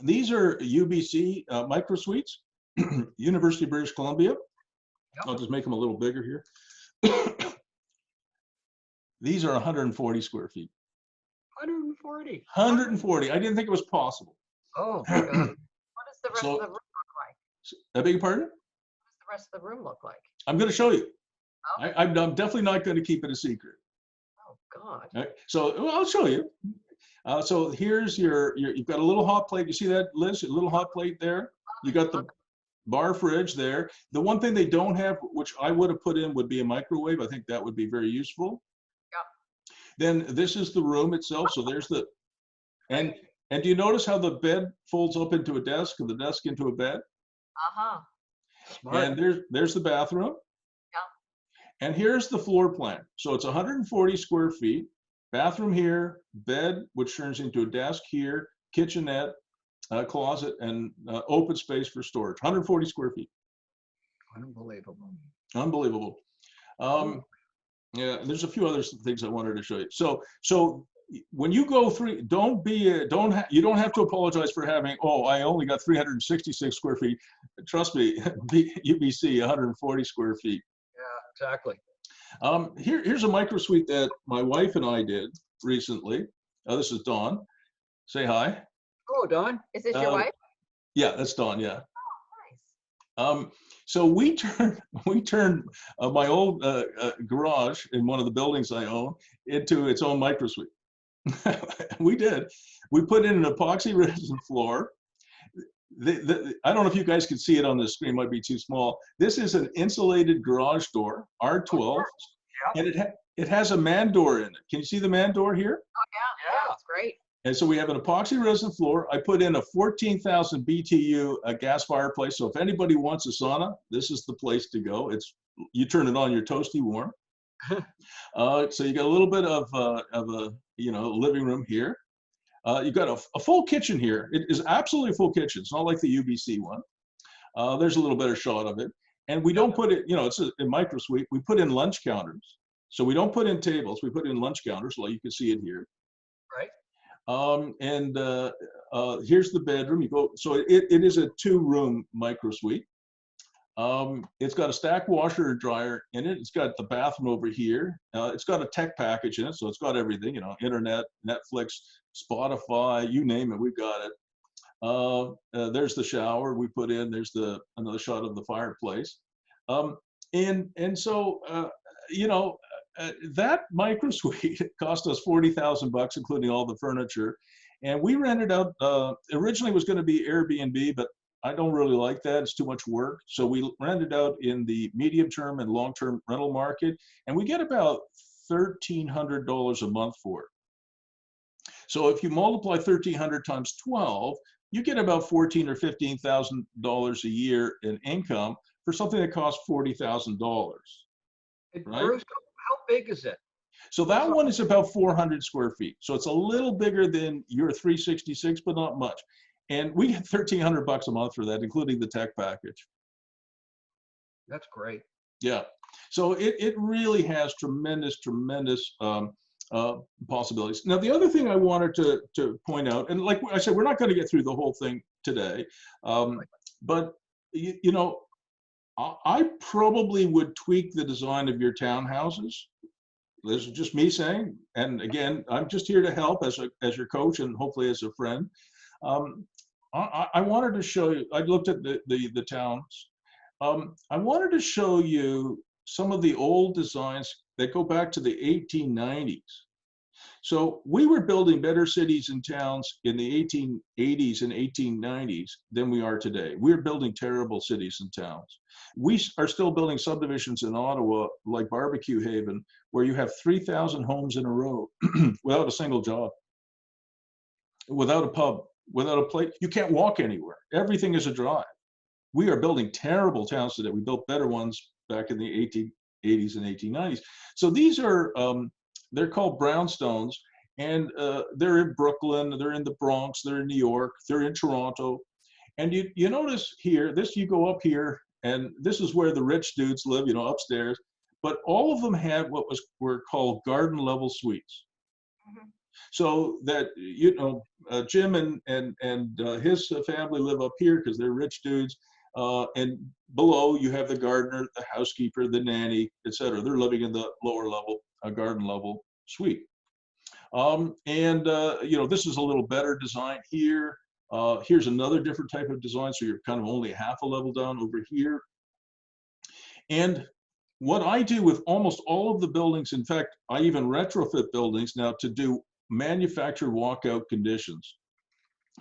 These are UBC micro suites, University of British Columbia. I'll just make them a little bigger here. These are 140 square feet. 140. 140. I didn't think it was possible. Oh, my God. What does the rest of the room look like? I beg your pardon? What does the rest of the room look like? I'm going to show you. Oh. I'm definitely not going to keep it a secret. Oh, God. Right? So I'll show you. So here's you've got a little hot plate. You see that, Liz? A little hot plate there. You got the bar fridge there. The one thing they don't have, which I would have put in, would be a microwave. I think that would be very useful. Yeah. Then this is the room itself. So there's and do you notice how the bed folds up into a desk and the desk into a bed? Uh-huh. Smart. And there's the bathroom. Yeah. And here's the floor plan. So it's 140 square feet. Bathroom here, bed, which turns into a desk here, kitchenette, closet, and open space for storage. 140 square feet. Unbelievable. Unbelievable. Yeah, there's a few other things I wanted to show you. So when you go through, you don't have to apologize for having, I only got 366 square feet. Trust me, UBC 140 square feet. Yeah, exactly. Here's a micro suite that my wife and I did recently. This is Dawn. Say hi. Oh, Don. Is this your wife? Yeah, that's Dawn. Yeah. Oh, nice. So we turned my old garage in one of the buildings I own into its own micro suite. We did. We put in an epoxy resin floor. I don't know if you guys can see it on the screen, might be too small. This is an insulated garage door, R12, and it has a man door in it. Can you see the man door here? Oh, yeah, that's great. And so we have an epoxy resin floor. I put in a 14,000 BTU gas fireplace. So if anybody wants a sauna, this is the place to go. You turn it on, you're toasty warm. So you got a little bit of a living room here. You've got a full kitchen here. It is absolutely a full kitchen. It's not like the UBC one. There's a little better shot of it. And we don't put it, it's a micro suite. We put in lunch counters. So we don't put in tables. We put in lunch counters, like you can see it here. Right. Here's the bedroom. So it is a 2-room micro suite. It's got a stack washer and dryer in it. It's got the bathroom over here. It's got a tech package in it, so it's got everything, internet, Netflix, Spotify, you name it, we've got it. There's the shower we put in. There's another shot of the fireplace. And so, you know, that micro suite cost us $40,000, including all the furniture. And we rented out, originally it was going to be Airbnb, but I don't really like that. It's too much work. So we rented out in the medium term and long term rental market, and we get about $1,300 a month for it. So if you multiply 1,300 times 12, you get about $14,000 or $15,000 a year in income for something that costs $40,000. Right? Bruce, how big is it? So that one is about 400 square feet. So it's a little bigger than your 366, but not much. And we get $1,300 a month for that, including the tech package. That's great. Yeah. So it really has tremendous possibilities. Now, the other thing I wanted to point out, and like I said, we're not going to get through the whole thing today, but you know, I probably would tweak the design of your townhouses. This is just me saying, and again, I'm just here to help as your coach and hopefully as a friend. I wanted to show you, I looked at the towns. I wanted to show you some of the old designs that go back to the 1890s. So we were building better cities and towns in the 1880s and 1890s than we are today. We're building terrible cities and towns. We are still building subdivisions in Ottawa, like Barbecue Haven, where you have 3,000 homes in a row without a single job, without a pub, without a place. You can't walk anywhere. Everything is a drive. We are building terrible towns today. We built better ones back in the 1880s and 1890s. So these are, they're called brownstones, and they're in Brooklyn, they're in the Bronx, they're in New York, they're in Toronto. And you notice here, you go up here, and this is where the rich dudes live, you know, upstairs. But all of them had what were called garden level suites. Mm-hmm. So that, you know, Jim and his family live up here because they're rich dudes. And below you have the gardener, the housekeeper, the nanny, etc. They're living in the lower level, garden level suite. You know, this is a little better design here. Here's another different type of design. So you're kind of only half a level down over here. And what I do with almost all of the buildings, in fact, I even retrofit buildings now to do manufactured walkout conditions.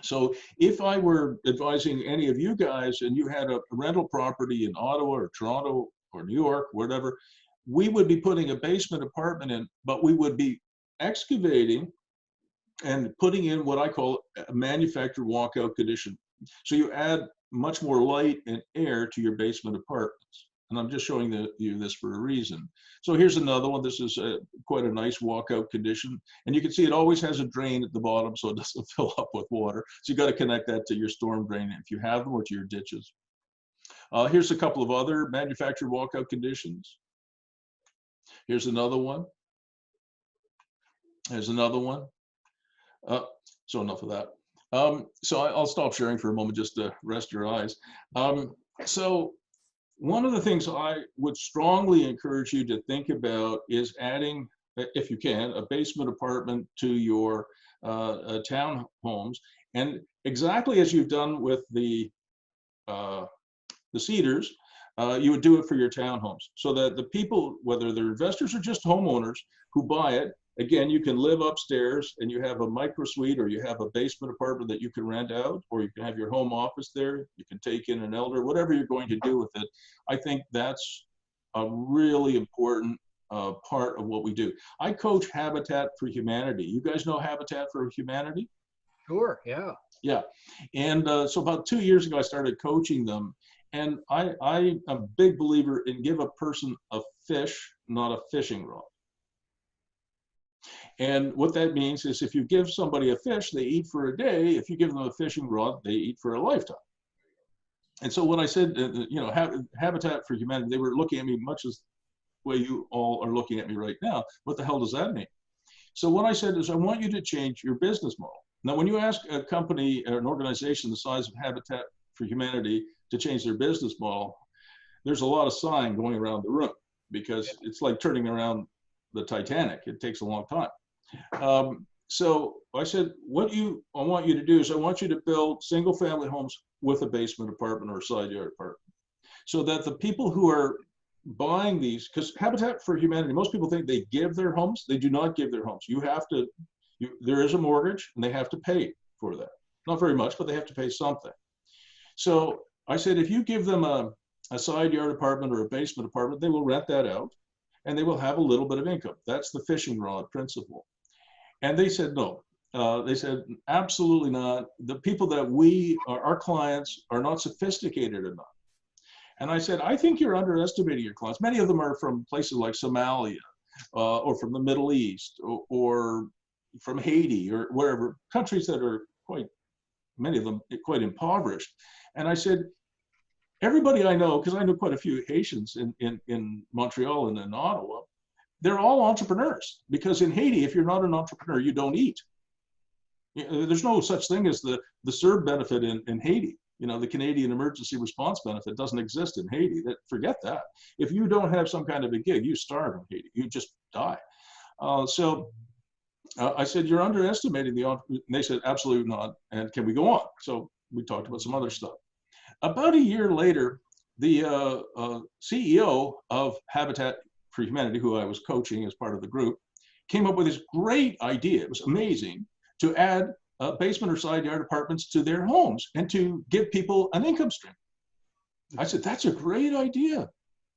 So if I were advising any of you guys and you had a rental property in Ottawa or Toronto or New York, whatever, we would be putting a basement apartment in, but we would be excavating and putting in what I call a manufactured walkout condition. So you add much more light and air to your basement apartments. And I'm just showing you this for a reason. So here's another one. This is quite a nice walkout condition. And you can see it always has a drain at the bottom so it doesn't fill up with water. So you got to connect that to your storm drain if you have them, or to your ditches. Here's a couple of other manufactured walkout conditions. Here's another one. There's another one. So enough of that. So I'll stop sharing for a moment just to rest your eyes. So one of the things I would strongly encourage you to think about is adding, if you can, a basement apartment to your town homes. And exactly as you've done with the Cedars, you would do it for your townhomes, so that the people, whether they're investors or just homeowners who buy it, again, you can live upstairs and you have a micro suite, or you have a basement apartment that you can rent out, or you can have your home office there. You can take in an elder, whatever you're going to do with it. I think that's a really important part of what we do. I coach Habitat for Humanity. You guys know Habitat for Humanity? Sure, yeah. Yeah. And so about 2 years ago, I started coaching them. And I'm a big believer in give a person a fish, not a fishing rod. And what that means is if you give somebody a fish, they eat for a day. If you give them a fishing rod, they eat for a lifetime. And so when I said, you know, Habitat for Humanity, they were looking at me much as the way you all are looking at me right now. What the hell does that mean? So what I said is, I want you to change your business model. Now, when you ask a company or an organization the size of Habitat for Humanity to change their business model, there's a lot of sighing going around the room, because it's like turning around the Titanic. It takes a long time. so I said, what I want you to do is I want you to build single family homes with a basement apartment or a side yard apartment, so that the people who are buying these, because Habitat for Humanity, most people think they give their homes. They do not give their homes. You have to, there is a mortgage and they have to pay for that. Not very much, but they have to pay something. So I said, if you give them a side yard apartment or a basement apartment, they will rent that out and they will have a little bit of income. That's the fishing rod principle. And they said, no. They said, absolutely not. The people that our clients are not sophisticated enough. And I said, I think you're underestimating your clients. Many of them are from places like Somalia or from the Middle East or from Haiti or wherever, countries that are many of them quite impoverished. And I said, everybody I know, because I know quite a few Haitians in Montreal and in Ottawa, they're all entrepreneurs, because in Haiti, if you're not an entrepreneur, you don't eat. There's no such thing as the CERB benefit in Haiti. The Canadian Emergency Response Benefit doesn't exist in Haiti. Forget that. If you don't have some kind of a gig, you starve in Haiti. You just die. So I said, you're underestimating the entrepreneur. And they said, absolutely not. And can we go on? So we talked about some other stuff. About a year later, the CEO of Habitat for Humanity, who I was coaching as part of the group, came up with this great idea. It was amazing, to add basement or side yard apartments to their homes and to give people an income stream. I said, that's a great idea,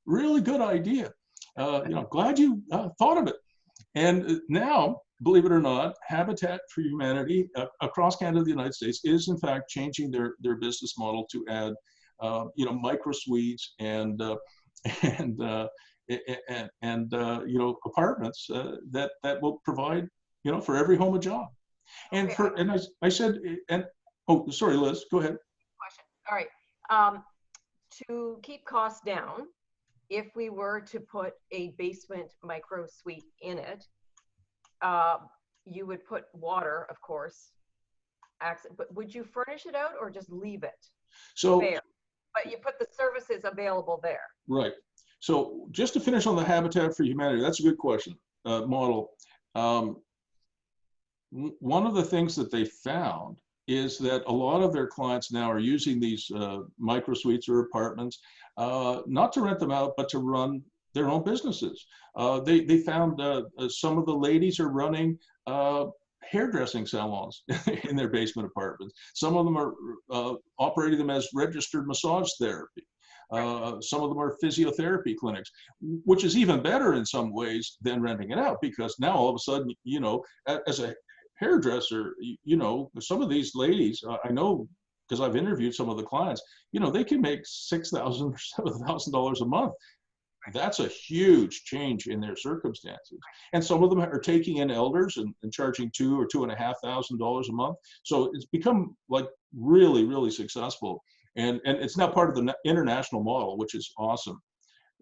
really good idea. Glad you thought of it. And now, believe it or not, Habitat for Humanity across Canada, the United States, is in fact changing their business model to add, micro suites and apartments that will provide, for every home a job. And I said, oh, sorry, Liz, go ahead. Question. All right. To keep costs down, if we were to put a basement micro suite in it, you would put water, of course, but would you furnish it out or just leave it there? But you put the services available there. Right. So just to finish on the Habitat for Humanity, that's a good question, model. One of the things that they found is that a lot of their clients now are using these micro suites or apartments, not to rent them out, but to run their own businesses. They found some of the ladies are running hairdressing salons in their basement apartments. Some of them are operating them as registered massage therapy. Some of them are physiotherapy clinics, which is even better in some ways than renting it out, because now all of a sudden, as a hairdresser, some of these ladies, I know, because I've interviewed some of the clients, they can make $6,000 or $7,000 a month. That's a huge change in their circumstances. And some of them are taking in elders and charging $2,000 or $2,500 a month. So it's become like really, really successful. And it's now part of the international model, which is awesome.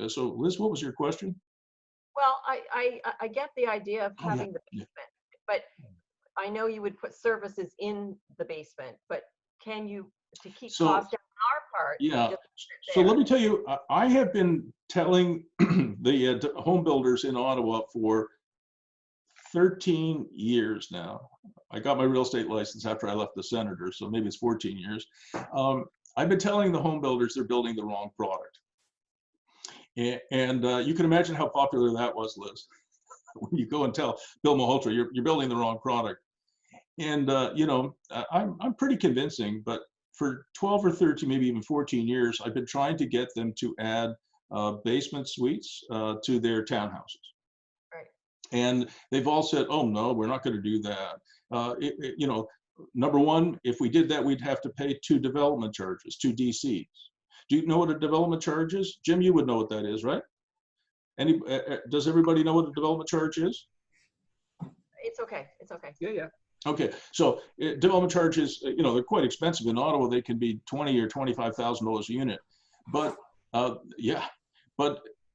So Liz, what was your question? Well, I get the idea of having the basement, but I know you would put services in the basement, but can you, to keep costs down on our part? Yeah. So let me tell you, I have been telling the home builders in Ottawa for 13 years now. I got my real estate license after I left the senator, so maybe it's 14 years. I've been telling the home builders they're building the wrong product. And you can imagine how popular that was, Liz. When you go and tell Bill Malhotra, you're building the wrong product. And, I'm pretty convincing, but for 12 or 13, maybe even 14 years, I've been trying to get them to add basement suites to their townhouses. Right. And they've all said, oh, no, we're not going to do that. Number one, if we did that, we'd have to pay 2 development charges, 2 DCs. Do you know what a development charge is? Jim, you would know what that is, right? Does everybody know what a development charge is? It's okay. It's okay. Yeah. Okay, so development charges, they're quite expensive. In Ottawa, they can be $20,000 or $25,000 a unit. But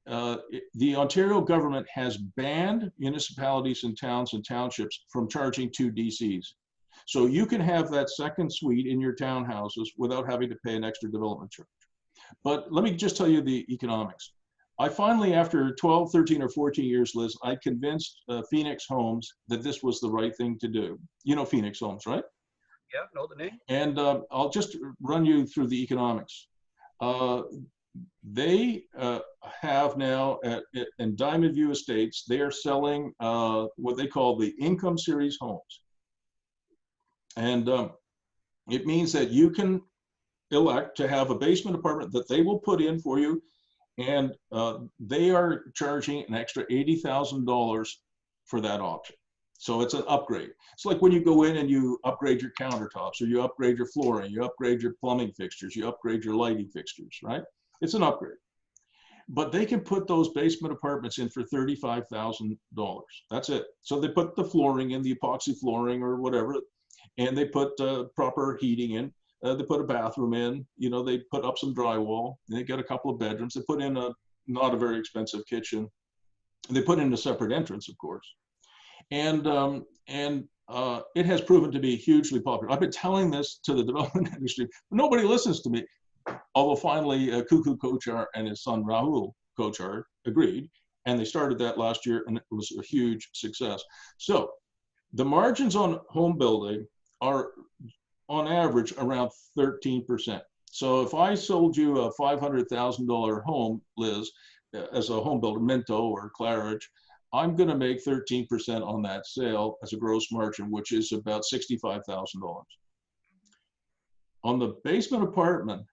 the Ontario government has banned municipalities and towns and townships from charging 2 DCs. So you can have that second suite in your townhouses without having to pay an extra development charge. But let me just tell you the economics. I finally, after 12, 13, or 14 years, Liz, I convinced Phoenix Homes that this was the right thing to do. You know Phoenix Homes, right? Yeah, know the name. And I'll just run you through the economics. They have now in Diamond View Estates, they are selling what they call the income series homes. And it means that you can elect to have a basement apartment that they will put in for you. And they are charging an extra $80,000 for that option. So it's an upgrade. It's like when you go in and you upgrade your countertops, or you upgrade your flooring, you upgrade your plumbing fixtures, you upgrade your lighting fixtures, right? It's an upgrade. But they can put those basement apartments in for $35,000. That's it. So they put the flooring in, the epoxy flooring or whatever, and they put proper heating in. They put a bathroom in, you know, they put up some drywall, they get a couple of bedrooms, they put in not a very expensive kitchen. They put in a separate entrance, of course. And it has proven to be hugely popular. I've been telling this to the development industry, but nobody listens to me. Although finally, Kuku Kochar and his son Rahul Kochar agreed, and they started that last year, and it was a huge success. So the margins on home building are on average around 13%. So if I sold you a $500,000 home, Liz, as a home builder, Minto or Claridge, I'm going to make 13% on that sale as a gross margin, which is about $65,000. On the basement apartment,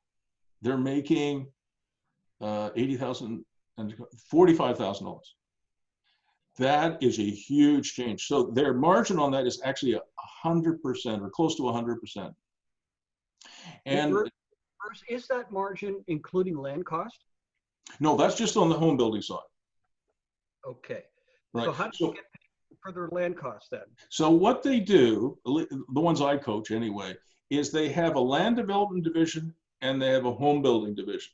they're making $80,000 and $45,000. That is a huge change. So their margin on that is actually 100% or close to 100%. And is that margin including land cost? no, that's just on the home building side. Okay. Right. So how do you get paid for their land costs then? So what they do, the ones I coach anyway, is they have a land development division and they have a home building division.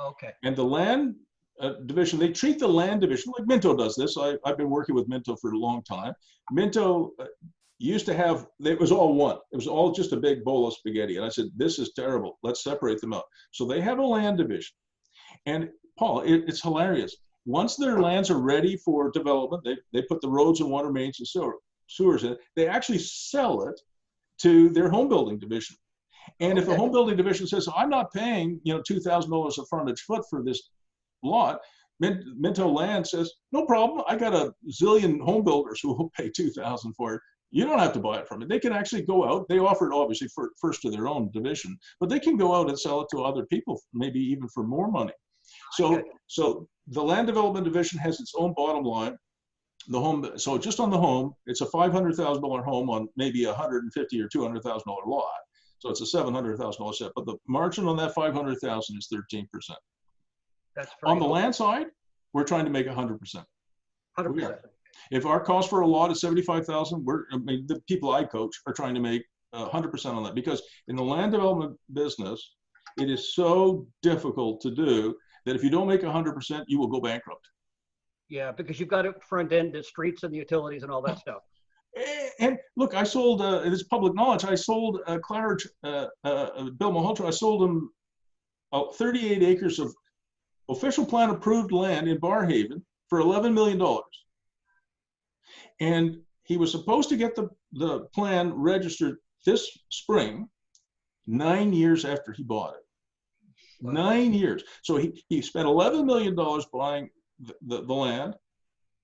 Okay. And the land division, they treat the land division like Minto does this. I've been working with Minto for a long time. Minto used to have, it was all one. It was all just a big bowl of spaghetti. And I said, this is terrible. Let's separate them up. So they have a land division. And Paul, it's hilarious. Once their lands are ready for development, they put the roads and water mains and sewers in, they actually sell it to their home building division. And if the home building division says, I'm not paying, you know, $2,000 a frontage foot for this lot, Minto Land says, no problem. I got a zillion home builders who will pay $2,000 for it. You don't have to buy it from it. They can actually go out. They offer it obviously first to their own division, but they can go out and sell it to other people, maybe even for more money. So the land development division has its own bottom line. The home, so just on the home, it's a $500,000 home on maybe a $150,000 or $200,000 lot. So it's a $700,000 set, but the margin on that $500,000 is 13%. That's on the land side, we're trying to make 100%. 100%. If our cost for a lot is $75,000, I mean, the people I coach are trying to make 100% on that, because in the land development business, it is so difficult to do that if you don't make 100%, you will go bankrupt. Yeah, because you've got to front end the streets and the utilities and all that stuff. And look, I sold, it's public knowledge, I sold Claridge, Bill Malhotra, I sold him 38 acres of official plan approved land in Barrhaven for $11 million. And he was supposed to get the plan registered this spring, 9 years after he bought it. 9 years. So he spent $11 million buying the land.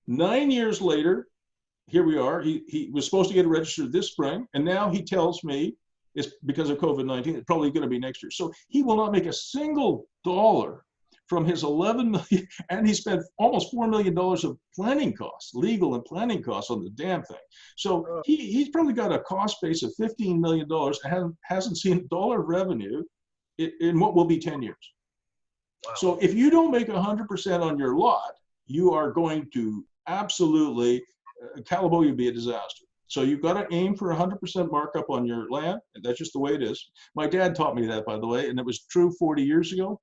9 years later, here we are. He was supposed to get it registered this spring, and now he tells me it's because of COVID-19. It's probably going to be next year. So he will not make a single dollar from his $11 million, and he spent almost $4 million of planning costs, legal and planning costs on the damn thing. So he's probably got a cost base of $15 million and hasn't seen a dollar of revenue in what will be 10 years. Wow. So if you don't make 100% on your lot, you are going to absolutely, Calabogie would be a disaster. So you've got to aim for 100% markup on your land. And that's just the way it is. My dad taught me that, by the way, and it was true 40 years ago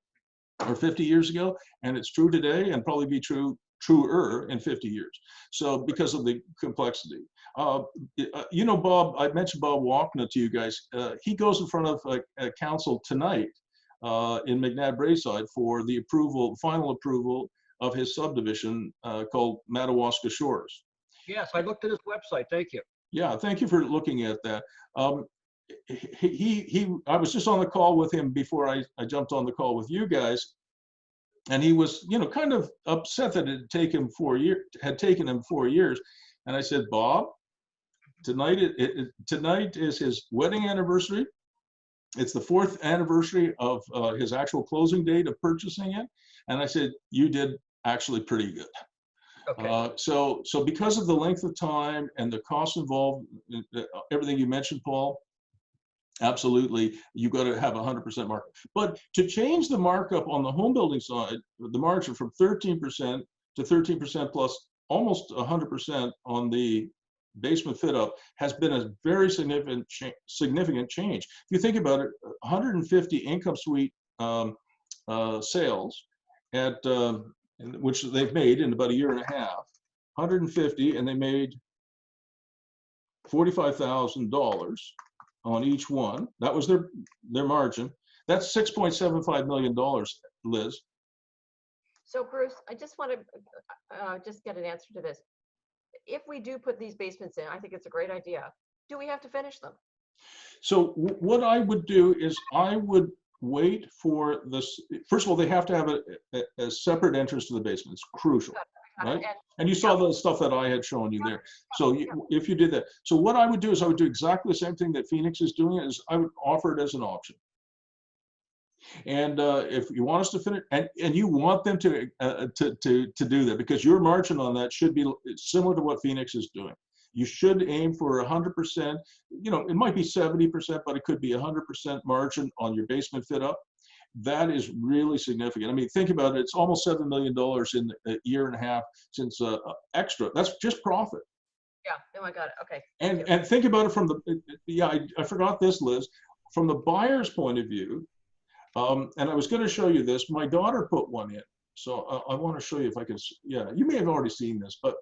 or 50 years ago, and it's true today and probably be truer in 50 years. So because of the complexity. You know, Bob, I mentioned Bob Walkna to you guys. He goes in front of a council tonight in McNabb Braeside for the final approval of his subdivision called Madawaska Shores. Yes, I looked at his website. Thank you. Yeah, thank you for looking at that. I was just on the call with him before I jumped on the call with you guys, and he was, you know, kind of upset that it had taken him 4 years. And I said, Bob, tonight is his wedding anniversary. It's the 4th anniversary of his actual closing date of purchasing it. And I said, you did actually pretty good. Okay. So because of the length of time and the cost involved, everything you mentioned, Paul, absolutely, you got to have 100% markup. But to change the markup on the home building side, the margin from 13% to 13% plus almost 100% on the basement fit up has been a very significant change. If you think about it, 150 income suite sales at which they've made in about a year and a half, 150, and they made $45,000 on each one. That was their margin. That's $6.75 million, Liz. So Bruce, I just want to just get an answer to this. If we do put these basements in, I think it's a great idea. Do we have to finish them? So what I would do is I would wait for this. First of all, they have to have a separate entrance to the basement. It's crucial, right? And you saw the stuff that I had shown you there. So if you did that. So what I would do is I would do exactly the same thing that Phoenix is doing, is I would offer it as an option. And if you want us to finish, and you want them to do that, because your margin on that should be similar to what Phoenix is doing. You should aim for 100%. You know, it might be 70%, but it could be 100% margin on your basement fit up. That is really significant. I mean, think about it. It's almost $7 million in a year and a half since extra. That's just profit. Yeah. Oh, I got it. Okay. And think about it from the, I forgot this, Liz, from the buyer's point of view. And I was going to show you this. My daughter put one in. So I want to show you if I can, yeah, you may have already seen this, but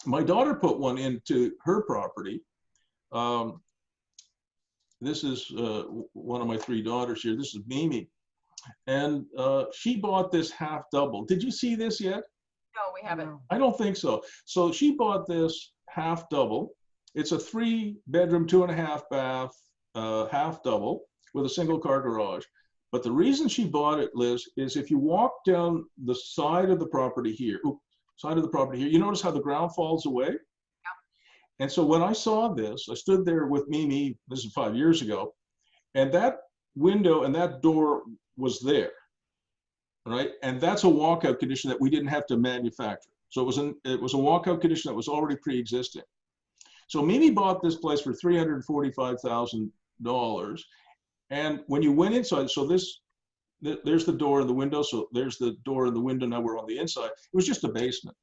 my daughter put one into her property. This is one of my 3 daughters here. This is Mimi. And she bought this half double. Did you see this yet? No, we haven't. I don't think so. So she bought this half double. It's a 3-bedroom, 2.5 bath, half double with a single car garage. But the reason she bought it, Liz, is if you walk down the side of the property here, you notice how the ground falls away? Yeah. And so when I saw this, I stood there with Mimi, this is 5 years ago, and that window and that door was there, right? And that's a walkout condition that we didn't have to manufacture. So it was a walkout condition that was already pre-existing. So Mimi bought this place for $345,000. And when you went inside, so there's the door and the window. So there's the door and the window. Now we're on the inside. It was just a basement.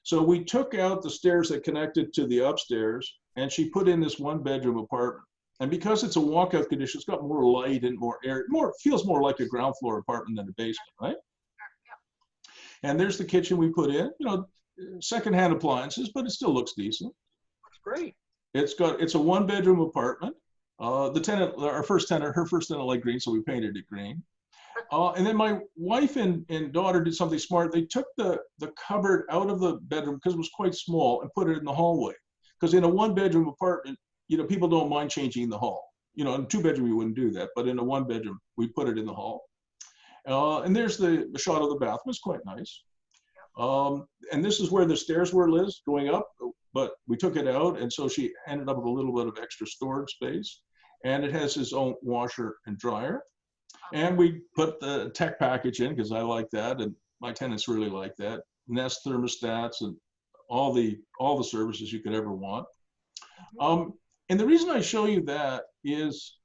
So we took out the stairs that connected to the upstairs, and she put in this 1-bedroom apartment. And because it's a walkout condition, it's got more light and more air. Feels more like a ground floor apartment than a basement, right? Yeah. And there's the kitchen we put in. You know, secondhand appliances, but it still looks decent. That's great. It's a 1-bedroom apartment. The tenant, her first tenant liked green, so we painted it green. And then my wife and daughter did something smart. They took the cupboard out of the bedroom because it was quite small and put it in the hallway. Because in a 1-bedroom apartment, you know, people don't mind changing the hall. You know, in a 2-bedroom, you wouldn't do that. But in a 1-bedroom, we put it in the hall. And there's the shot of the bathroom. It's quite nice. And this is where the stairs were, Liz, going up. But we took it out, and so she ended up with a little bit of extra storage space. And it has its own washer and dryer. And we put the tech package in because I like that, and my tenants really like that. Nest thermostats and all the services you could ever want. And the reason I show you that is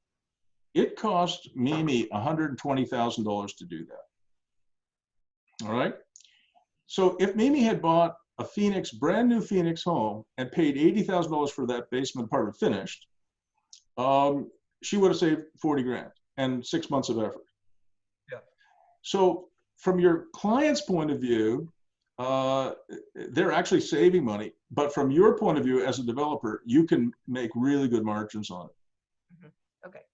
it cost Mimi $120,000 to do that. All right. So if Mimi had bought a brand new Phoenix home and paid $80,000 for that basement apartment finished, she would have saved 40 grand and 6 months of effort. Yeah. So from your client's point of view, they're actually saving money, but from your point of view as a developer, you can make really good margins on it. Mm-hmm. Okay.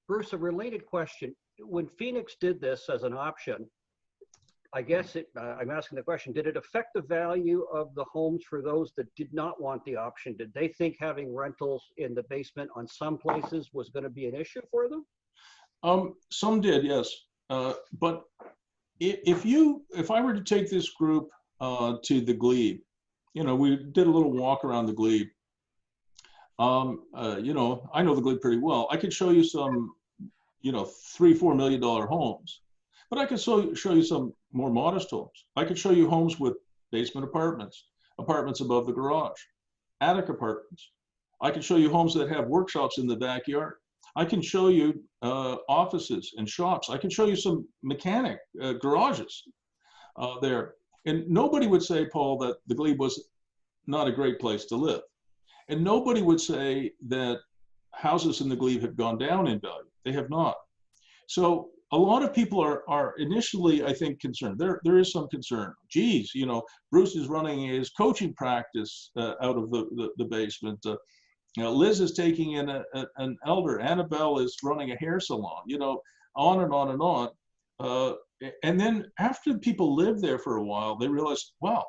Bruce, a related question. When Phoenix did this as an option, I guess I'm asking the question, did it affect the value of the homes for those that did not want the option? Did they think having rentals in the basement on some places was going to be an issue for them? Some did, yes. But if I were to take this group to the glebe, you know, we did a little walk around the glebe. You know, I know the glebe pretty well. I could show you some, you know, $3-4 million homes, but I could show you some more modest homes. I could show you homes with basement apartments, apartments above the garage, attic apartments. I could show you homes that have workshops in the backyard. I can show you offices and shops. I can show you some mechanic garages there. And nobody would say, Paul, that the glebe was not a great place to live. And nobody would say that houses in the glebe have gone down in value. They have not. So a lot of people are initially, I think, concerned. There is some concern. Geez, you know, Bruce is running his coaching practice out of the basement. You know, Liz is taking in an elder. Annabelle is running a hair salon. You know, on and on and on. And then after people live there for a while, they realize, wow,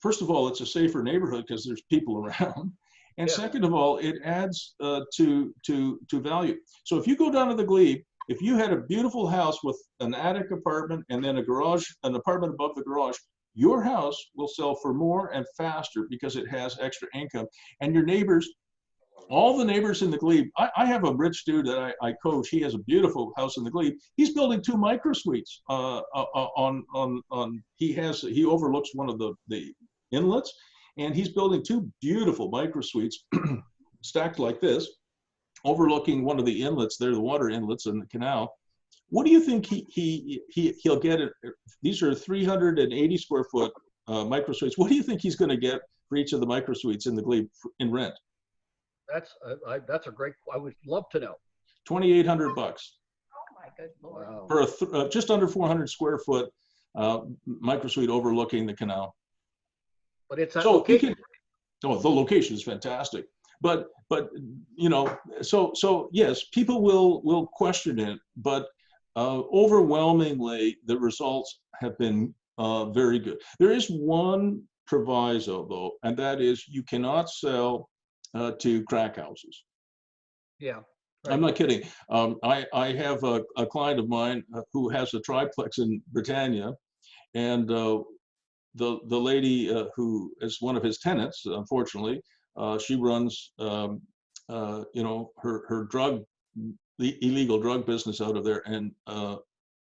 first of all, it's a safer neighborhood because there's people around. And Yeah. second of all, it adds to value. So if you go down to the glebe, if you had a beautiful house with an attic apartment and then a garage, an apartment above the garage, your house will sell for more and faster because it has extra income. And your neighbors, all the neighbors in the glebe, I have a rich dude that I coach. He has a beautiful house in the glebe. He's building 2 micro suites he overlooks one of the inlets, and he's building 2 beautiful micro suites stacked like this, overlooking one of the inlets there, the water inlets in the canal. What do you think he'll get? These are 380 square foot micro suites. What do you think he's going to get for each of the micro suites in the glebe in rent? That's a great, I would love to know. $2,800 Oh my good Lord. Wow. for just under 400 square foot micro suite overlooking the canal. But it's that So location. the location is fantastic. But you know, so yes, people will question it, but overwhelmingly the results have been very good. There is one proviso though, and that is you cannot sell to crack houses. Yeah. Right. I'm not kidding. I have a client of mine who has a triplex in Britannia, and the lady who is one of his tenants, unfortunately, she runs you know, her the illegal drug business out of there,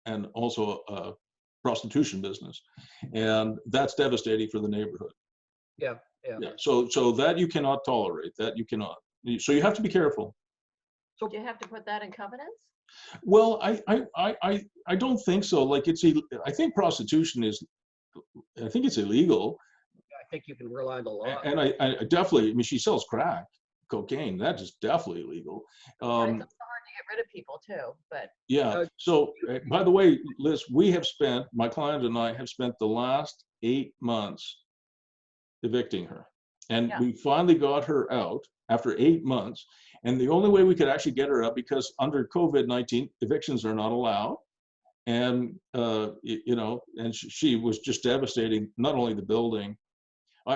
and also a prostitution business, and that's devastating for the neighborhood. Yeah. So that you cannot tolerate. That you cannot. So you have to be careful. Do you have to put that in covenants? Well, I don't think so. Like I think prostitution is, I think it's illegal. I think you can rely on the law. And I definitely, I mean, she sells crack, cocaine. That is definitely illegal. It's also hard to get rid of people too, but. Yeah. So by the way, Liz, my client and I have spent the last 8 months evicting her. And Yeah. we finally got her out after 8 months. And the only way we could actually get her out, because under COVID-19, evictions are not allowed. And, you know, and she was just devastating, not only the building.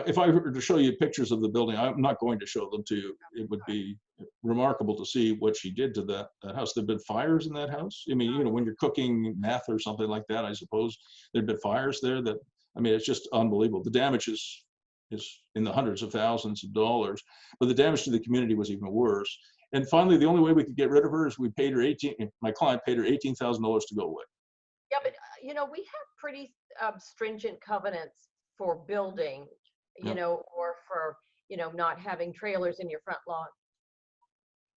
If I were to show you pictures of the building, I'm not going to show them to you. It would be remarkable to see what she did to that house. There've been fires in that house. I mean, you know, when you're cooking meth or something like that, I suppose there've been fires there that, I mean, it's just unbelievable. The damage is in the hundreds of thousands of dollars, but the damage to the community was even worse. And finally, the only way we could get rid of her is my client paid her $18,000 to go away. Yeah, but you know, we have pretty stringent covenants for building, you know, or for, you know, not having trailers in your front lawn.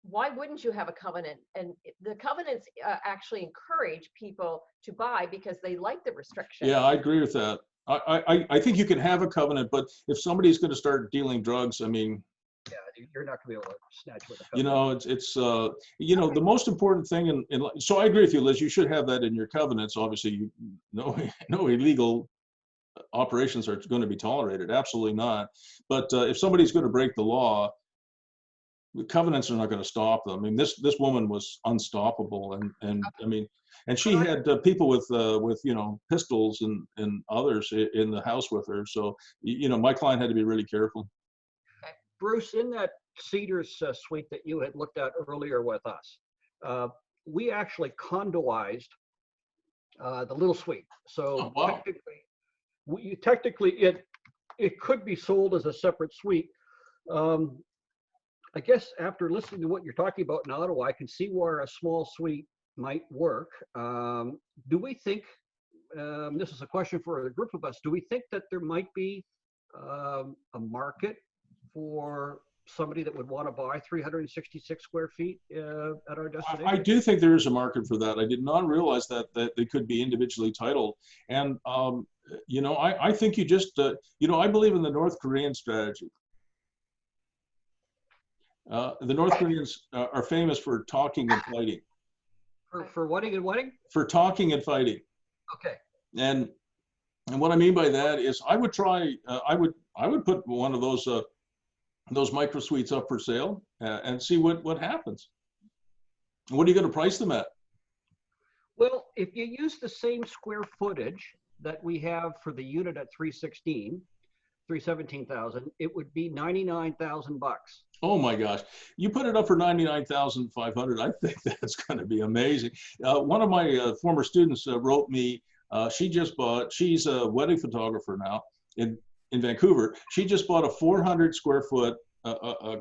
Why wouldn't you have a covenant? And the covenants actually encourage people to buy because they like the restrictions. Yeah, I agree with that. I think you can have a covenant, but if somebody's going to start dealing drugs, I mean, Yeah, you're not going to be able to snatch with a you covenant. know, it's you know, the most important thing so I agree with you, Liz, you should have that in your covenants. Obviously, no illegal operations are going to be tolerated. Absolutely not. But if somebody's going to break the law, the covenants are not going to stop them. I mean, this woman was unstoppable. And I mean, And she had people with you know, pistols and others in the house with her. So, you know, my client had to be really careful. Bruce, in that Cedars suite that you had looked at earlier with us, we actually condoized the little suite. So Oh, wow. technically it could be sold as a separate suite. I guess after listening to what you're talking about in Ottawa, I can see where a small suite might work. Do we think, this is a question for the group of us, do we think that there might be a market for somebody that would want to buy 366 square feet at our destination? I do think there is a market for that. I did not realize that they could be individually titled. And, you know, I think you just, you know, I believe in the North Korean strategy. The North Koreans are famous for talking and fighting. For wedding and wedding? For talking and fighting. Okay. And what I mean by that is I would try, I would put one of those micro suites up for sale and see what happens. What are you going to price them at? Well, if you use the same square footage that we have for the unit at 317,000, it would be $99,000. Oh my gosh. You put it up for $99,500. I think that's going to be amazing. One of my former students wrote me, she's a wedding photographer now in Vancouver. She just bought a 400 square foot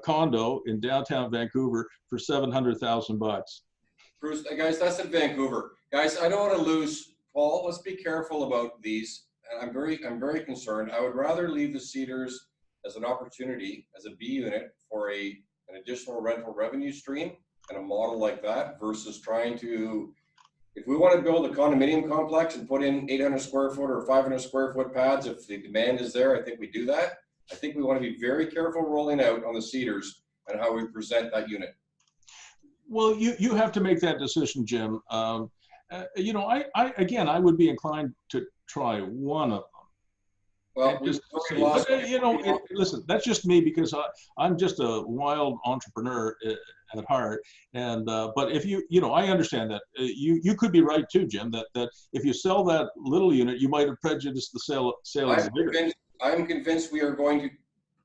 condo in downtown Vancouver for $700,000. Bruce, guys, that's in Vancouver. Guys, I don't want to lose Paul. Let's be careful about these. I'm very concerned. I would rather leave the Cedars as an opportunity, as a B unit for an additional rental revenue stream and a model like that versus trying to, if we want to build a condominium complex and put in 800 square foot or 500 square foot pads, if the demand is there, I think we do that. I think we want to be very careful rolling out on the Cedars and how we present that unit. Well, you have to make that decision, Jim. You know, I would be inclined to try one of them. Well, you know, listen, that's just me because I'm just a wild entrepreneur at heart. And but if you know, I understand that you could be right too, Jim. That if you sell that little unit, you might have prejudiced the sale of the bigger. I'm convinced we are going to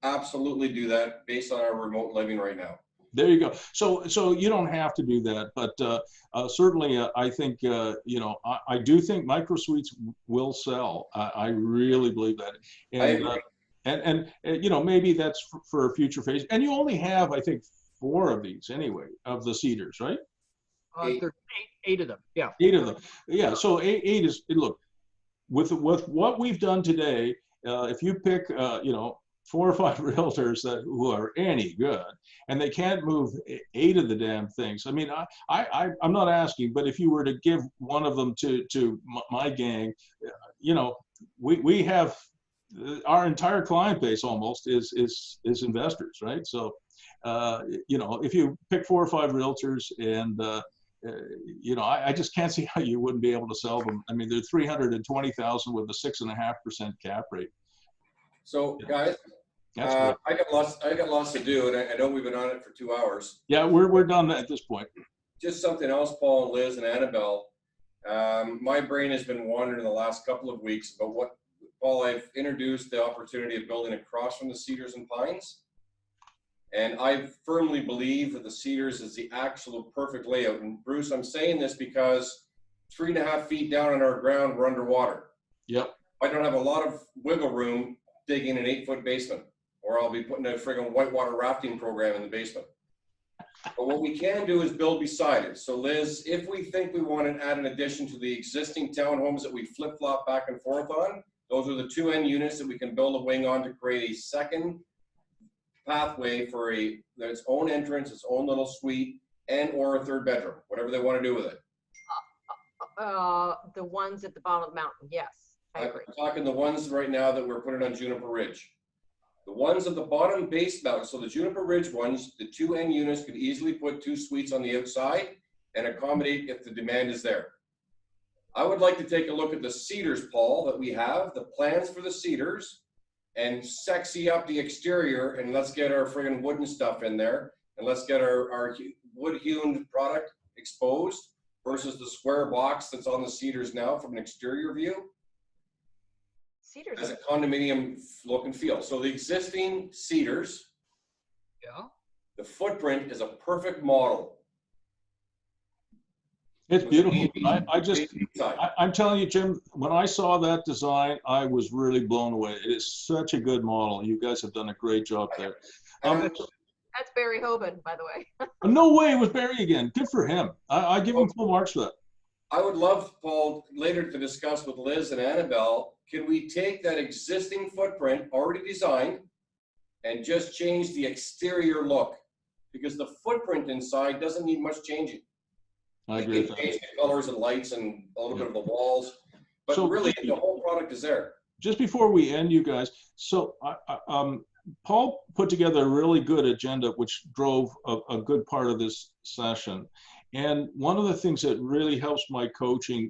absolutely do that based on our remote living right now. There you go. So you don't have to do that, but certainly I think you know, I do think micro suites will sell. I really believe that, and you know, maybe that's for a future phase. And you only have, I think, 4 of these anyway of the Cedars, right? There's eight of them. Yeah. 8 of them. Yeah. So eight is, look, with what we've done today. If you pick, you know, 4 or 5 realtors who are any good, and they can't move 8 of the damn things. I mean, I'm not asking, but if you were to give one of them to my gang, you know, we have our entire client base almost is investors, right? So, you know, if you pick 4 or 5 realtors and you know, I just can't see how you wouldn't be able to sell them. I mean, they're $320,000 with a 6.5% cap rate. So, guys, I got lots to do, and I know we've been on it for 2 hours. Yeah, we're done at this point. Just something else, Paul, and Liz, and Annabelle. My brain has been wandering the last couple of weeks about what, Paul, I've introduced the opportunity of building across from the Cedars and Pines. And I firmly believe that the Cedars is the actual perfect layout. And Bruce, I'm saying this because 3.5 feet down on our ground, we're underwater. Yep. I don't have a lot of wiggle room digging an 8-foot basement, or I'll be putting a friggin' whitewater rafting program in the basement. But what we can do is build beside it. So Liz, if we think we want to add an addition to the existing townhomes that we flip-flop back and forth on, those are the 2 end units that we can build a wing on to create a second pathway for its own entrance, its own little suite, and or a 3rd bedroom, whatever they want to do with it. The ones at the bottom of the mountain, yes, I agree. I'm talking the ones right now that we're putting on Juniper Ridge. The ones at the bottom base mountain, so the Juniper Ridge ones, the 2 end units could easily put 2 suites on the outside and accommodate if the demand is there. I would like to take a look at the Cedars, Paul, that we have, the plans for the Cedars, and sexy up the exterior, and let's get our friggin' wooden stuff in there, and let's get our wood-hewn product exposed, versus the square box that's on the cedars now from an exterior view Cedars. as a condominium look and feel. So the existing cedars, Yeah. the footprint is a perfect model. It's beautiful. I'm telling you, Jim, when I saw that design, I was really blown away. It is such a good model. You guys have done a great job there. That's Barry Hoban, by the way. No way, it was Barry again. Good for him. I give him full marks for that. I would love, Paul, later to discuss with Liz and Annabelle, can we take that existing footprint already designed and just change the exterior look? Because the footprint inside doesn't need much changing. I agree with You that. can change the colors and lights and a little bit of the walls, but So really the whole product is there. Just before we end, you guys, so Paul put together a really good agenda, which drove a good part of this session. And one of the things that really helps my coaching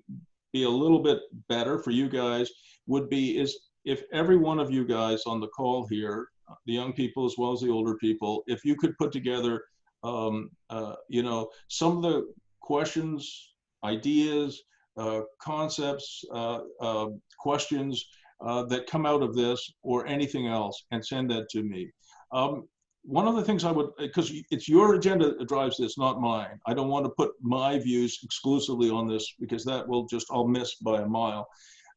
be a little bit better for you guys would be is if every one of you guys on the call here, the young people as well as the older people, if you could put together, you know, some of the questions, ideas, concepts, questions that come out of this or anything else, and send that to me. One of the things I would, because it's your agenda that drives this, not mine. I don't want to put my views exclusively on this because that will just, I'll miss by a mile.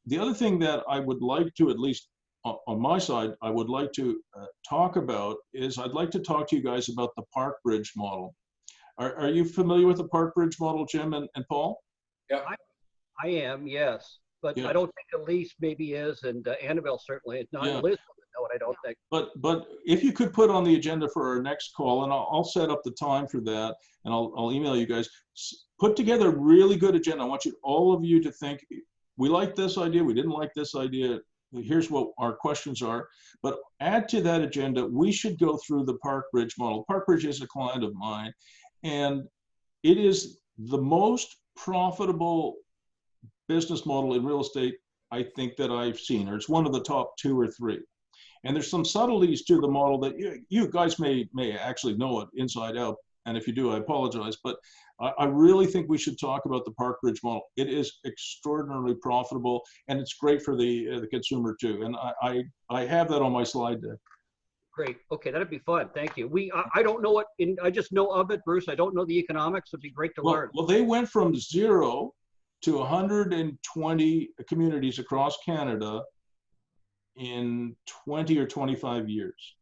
The other thing that I would like to, at least on my side, I would like to talk about is I'd like to talk to you guys about the park bridge model. Are you familiar with the park bridge model, Jim and Paul? Yeah. I am, yes. But Yeah. I don't think Elise maybe is, and Annabelle certainly is not. Yeah. Liz doesn't know it, I don't think. But if you could put on the agenda for our next call, and I'll set up the time for that, and I'll email you guys, put together a really good agenda. I want you, all of you, to think, we like this idea, we didn't like this idea, here's what our questions are. But add to that agenda, we should go through the park bridge model. Park Bridge is a client of mine, and it is the most profitable business model in real estate, I think, that I've seen, or it's one of the top 2 or 3. And there's some subtleties to the model that you guys may actually know it inside out. And if you do, I apologize. But I really think we should talk about the park bridge model. It is extraordinarily profitable, and it's great for the consumer too. And I have that on my slide deck. Great. Okay, that'd be fun. Thank you. I don't know what, I just know of it, Bruce. I don't know the economics. It'd be great to learn. Well, they went from 0 to 120 communities across Canada in 20 or 25 years.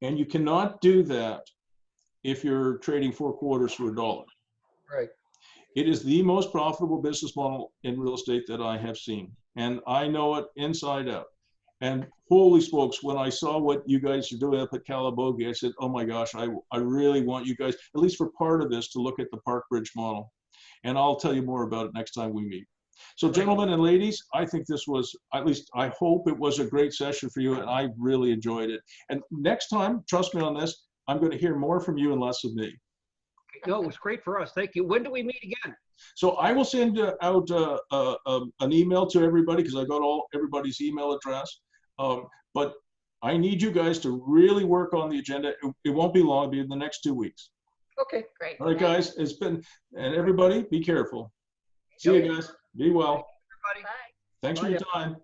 And you cannot do that if you're trading 4 quarters for $1. Right. It is the most profitable business model in real estate that I have seen. And I know it inside out. And holy smokes, when I saw what you guys are doing up at Calabogie, I said, oh my gosh, I really want you guys, at least for part of this, to look at the park bridge model. And I'll tell you more about it next time we meet. So gentlemen and ladies, I think this was, at least I hope it was a great session for you, and I really enjoyed it. And next time, trust me on this, I'm going to hear more from you and less of me. No, it was great for us. Thank you. When do we meet again? So I will send out an email to everybody because I got everybody's email address. But I need you guys to really work on the agenda. It won't be long, it'll be in the next 2 weeks. Okay. Great. All right, guys, it's been, and everybody, be careful. See you guys. Be well. Everybody. Bye. Thanks for Bye. your time.